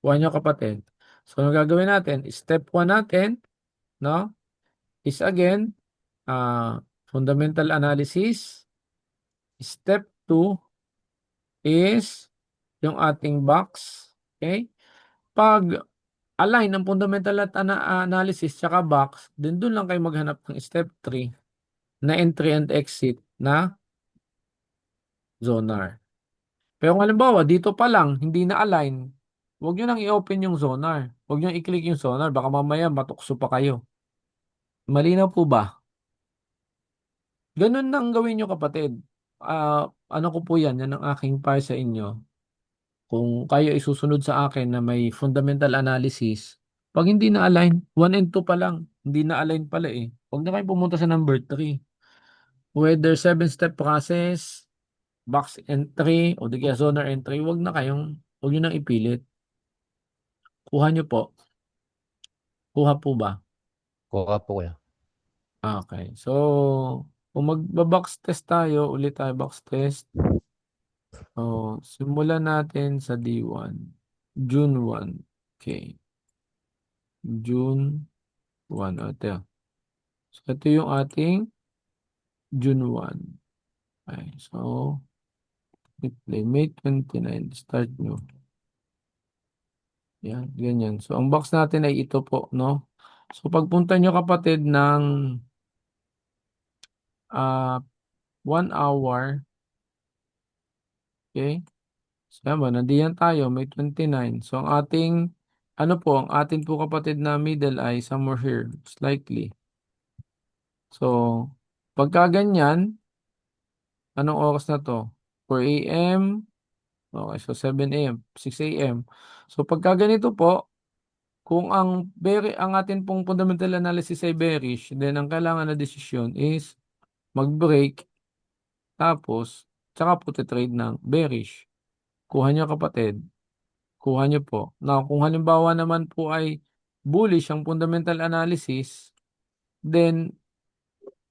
Speaker 1: Kuha nyo kapatid. So, ang gagawin natin, step 1 natin, no, is again, fundamental analysis. Step 2 is yung ating box. Okay? Pag align ang fundamental at analysis tsaka box, then doon lang kayo maghanap ng step 3 na entry and exit na zonar. Pero kung halimbawa, dito pa lang, hindi na align, huwag nyo nang i-open yung zonar. Huwag nyo i-click yung zonar, baka mamaya matukso pa kayo. Malinaw po ba? Ganun na ang gawin nyo kapatid. Ano ko po yan ang aking payo sa inyo. Kung kayo isusunod sa akin na may fundamental analysis, pag hindi na align, 1 and 2 pa lang, hindi na align pala eh. Huwag na kayo pumunta sa number 3. Whether 7-step process, box entry, o di kaya zonar entry, huwag nyo nang ipilit. Kuha nyo po. Kuha po ba?
Speaker 5: Kuha po kuya.
Speaker 1: Okay. So, kung magba-box test tayo, ulit tayo box test. So, simulan natin sa D1. June 1. Okay. June 1. Ito. So, ito yung ating June 1. Okay. So, play May 29. Start nyo. Yan. Ganyan. So, ang box natin ay ito po, no? So, pagpunta nyo kapatid ng 1 hour. Okay. So, yan, nandiyan tayo, May 29. So, ang ating, ang ating po kapatid na middle ay somewhere here, slightly. So, pagka ganyan, anong oras na to? 4 a.m. Okay, so 7 a.m., 6 a.m. So, pagka ganito po, kung ang atin pong fundamental analysis ay bearish, then ang kailangan na desisyon is mag-break, tapos, tsaka po trade ng bearish. Kuha nyo kapatid. Kuha nyo po. Now, kung halimbawa naman po ay bullish ang fundamental analysis, then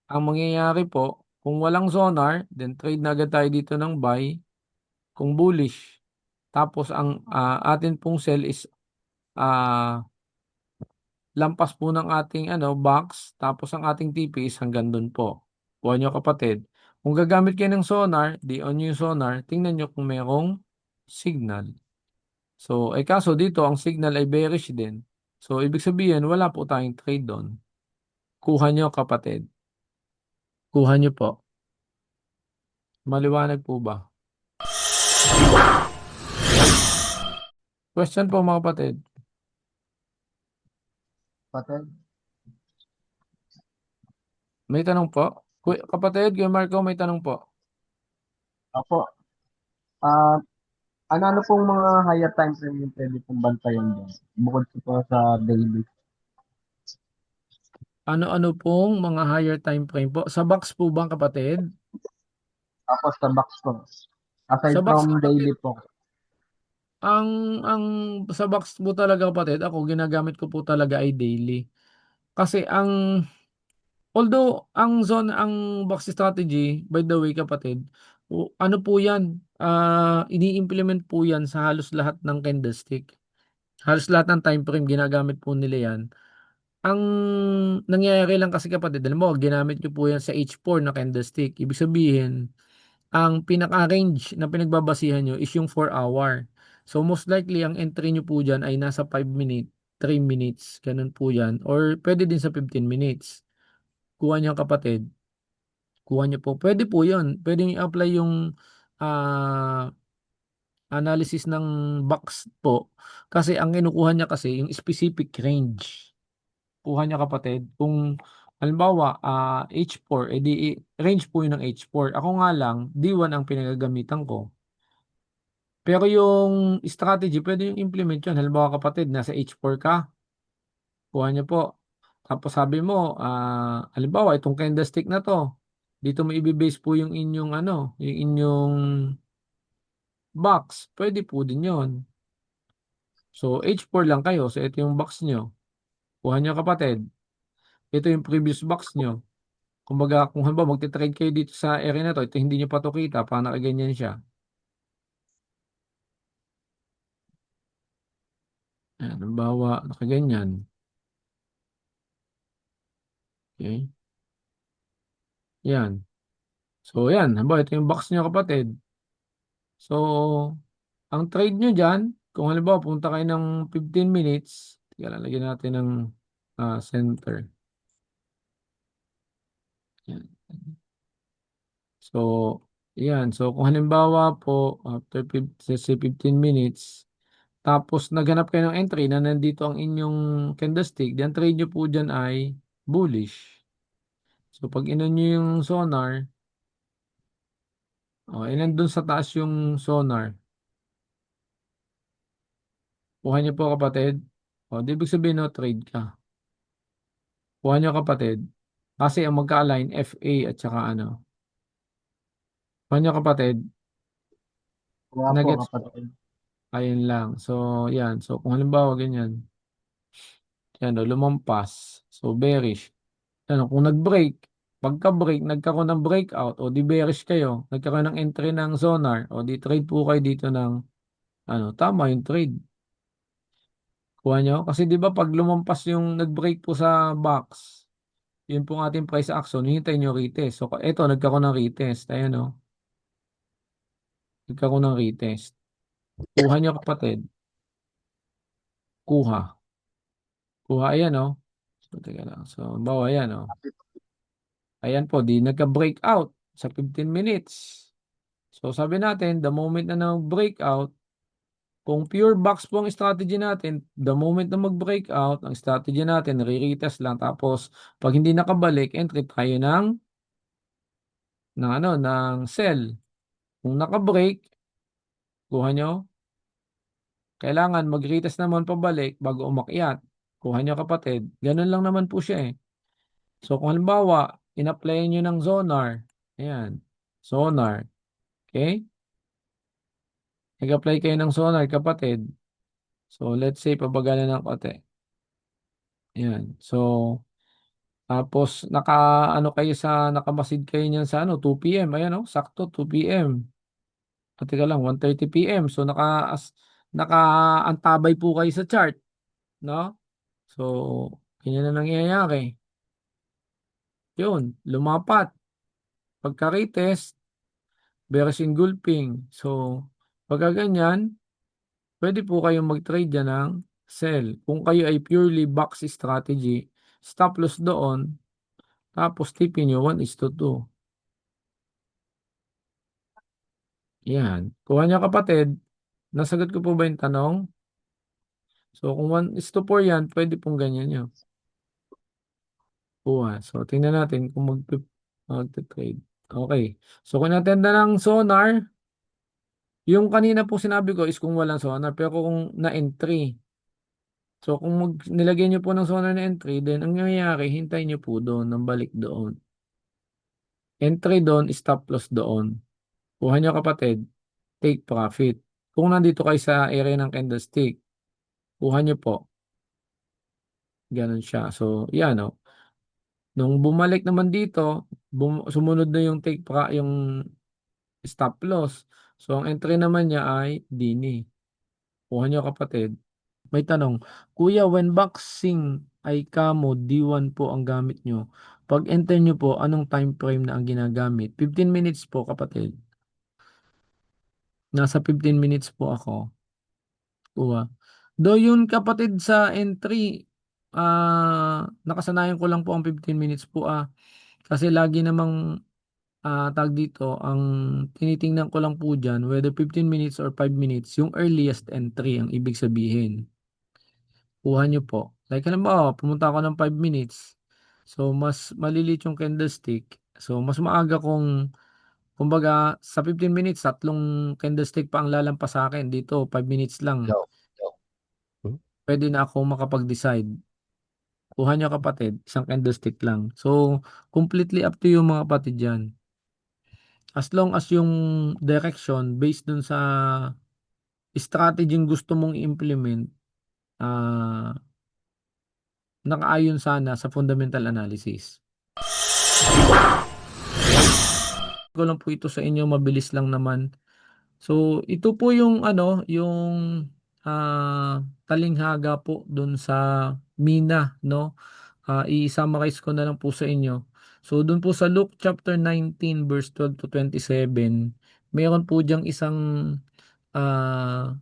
Speaker 1: ang mangyayari po, kung walang zonar, then trade na agad tayo dito ng buy. Kung bullish, tapos ang atin pong sell is lampas po ng ating box, tapos ang ating TP is hanggang dun po. Kuha nyo kapatid. Kung gagamit kayo ng sonar, di on yung sonar, tingnan nyo kung merong signal. So, kaso dito, ang signal ay bearish din. So, ibig sabihin, wala po tayong trade doon. Kuha nyo, kapatid. Kuha nyo po. Maliwanag po ba? Question po, mga kapatid.
Speaker 2: Kapatid.
Speaker 1: May tanong po? Kapatid, Kuya Marco, may tanong po.
Speaker 2: Ako, ano pong mga higher time frame yung pwede pong bantayan dyan? Bukod po sa daily.
Speaker 1: Ano-ano pong mga higher time frame po? Sa box po ba, kapatid?
Speaker 2: Tapos sa box po. Aside
Speaker 1: Sa box,
Speaker 2: from daily po.
Speaker 1: ang sa box po talaga, kapatid, ako ginagamit ko po talaga ay daily. Kasi although ang box strategy, by the way kapatid, ano po yan, ini-implement po yan sa halos lahat ng candlestick. Halos lahat ng time frame ginagamit po nila yan. Ang nangyayari lang kasi kapatid, alam mo, ginamit nyo po yan sa H4 na candlestick. Ibig sabihin, ang pinaka-range na pinagbabasihan nyo is yung 4 hour. So most likely, ang entry nyo po dyan ay nasa 5 minutes, 3 minutes, ganun po yan. Or pwede din sa 15 minutes. Kuha nyo kapatid. Kuha nyo po. Pwede po yun. Pwede nyo apply yung ah, analysis ng box po. Kasi ang kinukuha niya kasi yung specific range. Kuha niya kapatid. Kung halimbawa H4, range po yun ng H4. Ako nga lang, D1 ang pinagagamitan ko. Pero yung strategy, pwede yung implement yun. Halimbawa kapatid, nasa H4 ka. Kuha niyo po. Tapos sabi mo, halimbawa, itong candlestick na to, dito mo i-base po yung inyong yung inyong box. Pwede po din yon. So, H4 lang kayo. So, ito yung box nyo. Kuha nyo kapatid. Ito yung previous box nyo. Kumbaga, kung halimbawa magte-trade kayo dito sa area na to, ito hindi nyo pa to kita, parang nakaganyan siya. Ayan, halimbawa, nakaganyan. Okay. Yan. So, yan. Halimbawa, ito yung box nyo, kapatid. So, ang trade nyo dyan, kung halimbawa, punta kayo ng 15 minutes, teka lang, lagyan natin ng center. Yan. So, yan. So, kung halimbawa po, after 15 minutes, tapos naghanap kayo ng entry na nandito ang inyong candlestick, then trade nyo po dyan ay bullish. So, pag inon nyo yung sonar, nandun sa taas yung sonar. Kuha nyo po, kapatid. Di ibig sabihin, no, trade ka. Kuha nyo, kapatid. Kasi ang magka-align, FA at saka ano. Kuha nyo, kapatid.
Speaker 2: Kaya po
Speaker 1: Nuggets po.
Speaker 2: kapatid.
Speaker 1: Ayun lang. So, yan. So, kung halimbawa ganyan. Yan, lumampas. So, bearish. Yan, kung nag-break, pagka-break, nagkaroon ng breakout, o di bearish kayo, nagkaroon ng entry ng sonar, o di trade po kayo dito ng, tama yung trade. Kuha nyo? Kasi di ba pag lumampas yung nag-break po sa box, yun pong ating price action, hintayin nyo retest. So, eto, nagkaroon ng retest. Ayan, o. Nagkaroon ng retest. Kuha nyo, kapatid. Kuha. Kuha, ayan, o. So, teka lang. So, bawa, ayan, o. Ayan po, di nagka-breakout sa 15 minutes. So, sabi natin, the moment na nag-breakout, kung pure box po ang strategy natin, the moment na mag-breakout, ang strategy natin, re-retest lang. Tapos, pag hindi nakabalik, entry tayo ng sell. Kung nakabreak, kuha nyo, kailangan mag-retest naman pabalik bago umakyat. Kuha nyo, kapatid. Ganun lang naman po siya eh. So, kung halimbawa, in-apply nyo ng sonar, ayan, sonar, okay? Nag-apply kayo ng sonar, kapatid. So, let's say, pabagalan ng konti. Ayan. So, tapos, nakamasid kayo niyan sa 2 p.m. Ayan, sakto, 2 p.m. At teka lang, 1:30 p.m. So, nakaantabay po kayo sa chart. No? So, ganyan na nangyayari. Yun, lumapat. Pagka-retest, bearish engulfing. So, pagka ganyan, pwede po kayong mag-trade dyan ng sell. Kung kayo ay purely box strategy, stop loss doon, tapos tipin nyo 1:2. Yan. Kuha nyo, kapatid. Nasagot ko po ba yung tanong? So, kung 1:4 yan, pwede pong ganyan nyo. Kuha. So, tingnan natin kung mag-trade. Okay. So, kung natin na ng sonar, yung kanina po sinabi ko is kung walang sonar, pero kung na-entry. So, kung nilagay nyo po ng sonar na entry, then ang nangyayari, hintayin nyo po doon, ng balik doon. Entry doon, stop loss doon. Kuha nyo, kapatid, take profit. Kung nandito kayo sa area ng candlestick, kuha nyo po. Ganun siya. So, yan, o. Nung bumalik naman dito, sumunod na yung yung stop loss. So, ang entry naman niya ay dini. Kuha nyo, kapatid. May tanong, Kuya, when boxing ay kamo, D1 po ang gamit nyo. Pag enter nyo po, anong time frame na ang ginagamit? 15 minutes po, kapatid. Nasa 15 minutes po ako. Kuha. Do yun, kapatid, sa entry, nakasanayan ko lang po ang 15 minutes po. Kasi lagi namang tag dito, ang tinitingnan ko lang po dyan, whether 15 minutes or 5 minutes, yung earliest entry, ang ibig sabihin. Kuha nyo po. Like, alam mo, pumunta ako ng 5 minutes. So, mas malilit yung candlestick. So, mas maaga kumbaga, sa 15 minutes, 3 candlestick pa ang lalampas sa akin. Dito, 5 minutes lang.
Speaker 5: Yo.
Speaker 1: Pwede na ako makapag-decide. Kuha nyo, kapatid, isang candlestick lang. So, completely up to you, mga kapatid dyan. As long as yung direction based dun sa strategy yung gusto mong i-implement, nakaayon sana sa fundamental analysis. Ko lang po ito sa inyo, mabilis lang naman. So, ito po yung yung talinghaga po dun sa mina, no? I-summarize ko na lang po sa inyo. So dun po sa Luke chapter 19 verse 12 to 27, meron po diyang isang ah,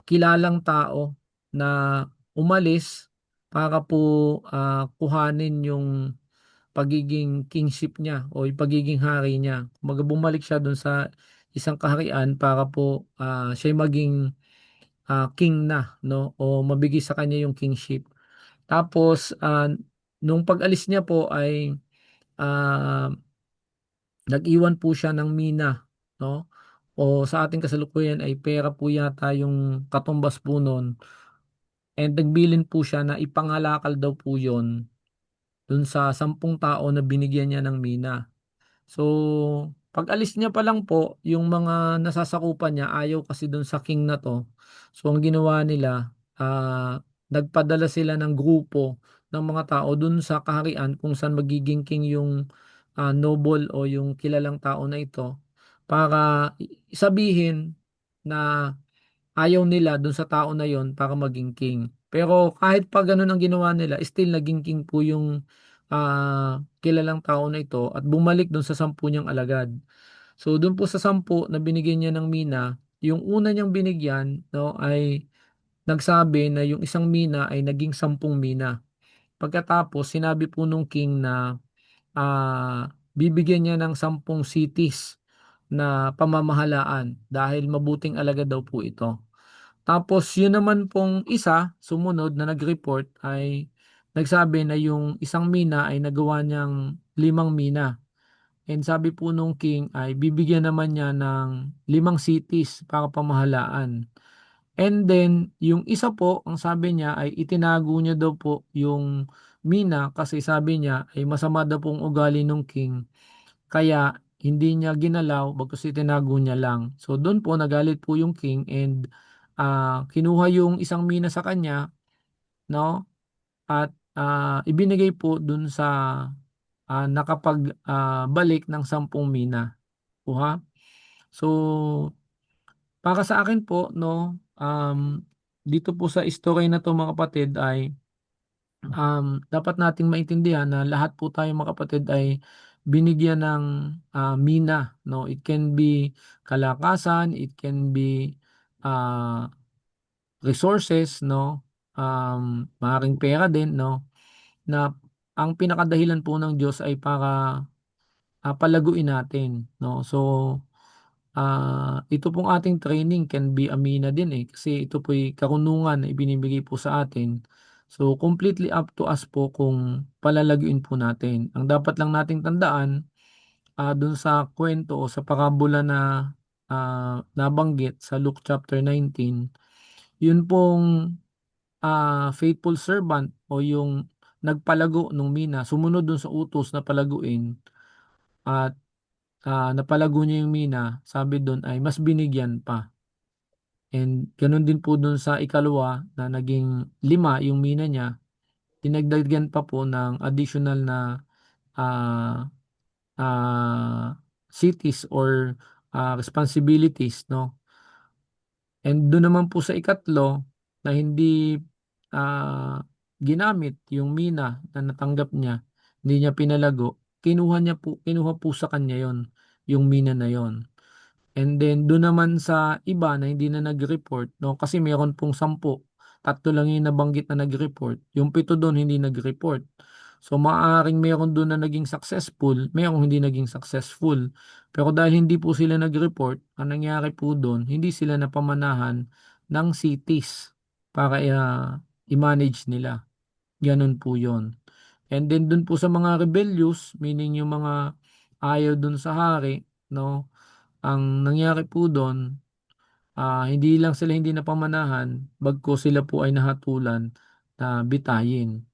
Speaker 1: kilalang tao na umalis para po kuhanin yung pagiging kingship niya o yung pagiging hari niya. Kumbaga bumalik siya dun sa isang kaharian para po siya maging king na, no, o mabigay sa kanya yung kingship. Tapos nung pag-alis niya po ay ah, nag-iwan po siya ng mina, no? O sa ating kasalukuyan ay pera po yata yung katumbas po nun. And nagbilin po siya na ipangalakal daw po yon dun sa 10 tao na binigyan niya ng mina. So, pag alis niya pa lang po, yung mga nasasakupan niya ayaw kasi dun sa king na 'to. So, ang ginawa nila, nagpadala sila ng grupo ng mga tao dun sa kaharian kung saan magiging king yung noble o yung kilalang tao na ito para sabihin na ayaw nila dun sa tao na yon para maging king. Pero kahit pa ganun ang ginawa nila, still naging king po yung kilalang tao na ito at bumalik dun sa 10 niyang alagad. So dun po sa 10 na binigyan niya ng mina, yung una niyang binigyan, no, ay nagsabi na yung isang mina ay naging 10 mina. Pagkatapos sinabi po nung king na bibigyan niya ng 10 cities na pamamahalaan dahil mabuting alagad daw po ito. Tapos yun naman pong isa, sumunod na nag-report ay nagsabi na yung isang mina ay nagawa niyang 5 mina. And sabi po nung king ay bibigyan naman niya ng 5 cities para pamahalaan. And then, yung isa po, ang sabi niya ay itinago niya daw po yung mina kasi sabi niya ay masama daw pong ugali nung king. Kaya hindi niya ginalaw bagkus itinago niya lang. So doon po nagalit po yung king and kinuha yung isang mina sa kanya, no? At ibinigay po doon sa nakapag balik ng 10 mina. Po ha? So para sa akin po, no, dito po sa istorya na to mga kapatid ay dapat nating maintindihan na lahat po tayo mga kapatid ay binigyan ng mina, no? It can be kalakasan, it can be ah, resources, no? Maaaring pera din, no? Na ang pinakadahilan po ng Diyos ay para palaguin natin, no? So ito pong ating training can be a mina din kasi ito po'y karunungan na ibinibigay po sa atin. So completely up to us po kung palalaguin po natin. Ang dapat lang nating tandaan dun sa kwento o sa parabola na nabanggit sa Luke chapter 19, yun pong faithful servant o yung nagpalago nung mina, sumunod dun sa utos na palaguin at napalago niya yung mina, sabi dun ay mas binigyan pa. And ganun din po dun sa ikalawa na naging 5 yung mina niya, dinagdagan pa po ng additional na ah, cities or responsibilities, no? And doon naman po sa ikatlo na hindi ginamit yung mina na natanggap niya, hindi niya pinalago, kinuha po sa kanya yon yung mina na yon. And then doon naman sa iba na hindi na nag-report, no, kasi meron pong 10, 3 lang yung nabanggit na nag-report, yung 7 doon hindi nag-report. So maaaring meron doon na naging successful, merong hindi naging successful. Pero dahil hindi po sila nag-report, ang nangyari po doon, hindi sila napamanahan ng cities para i-manage nila. Ganun po yon. And then doon po sa mga rebellious, meaning yung mga ayaw doon sa hari, no, ang nangyari po doon, hindi lang sila hindi napamanahan, bagkus sila po ay nahatulan na bitayin.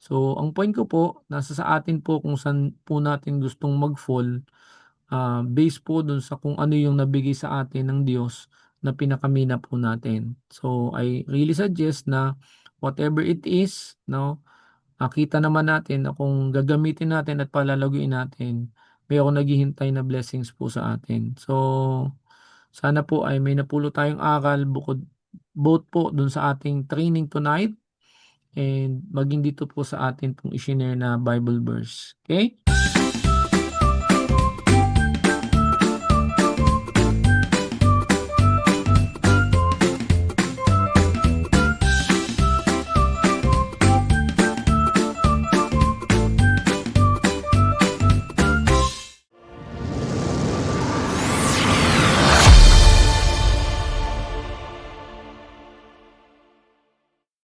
Speaker 1: So, ang point ko po, nasa sa atin po kung saan po natin gustong mag-fall, based po dun sa kung ano yung nabigay sa atin ng Diyos na pinakamina po natin. So, I really suggest na whatever it is, no, kita naman natin na kung gagamitin natin at palalaguin natin, mayroong naghihintay na blessings po sa atin. So, sana po ay may napulot tayong aral bukod both po dun sa ating training tonight and maging dito po sa atin pong isinare na Bible verse. Okay?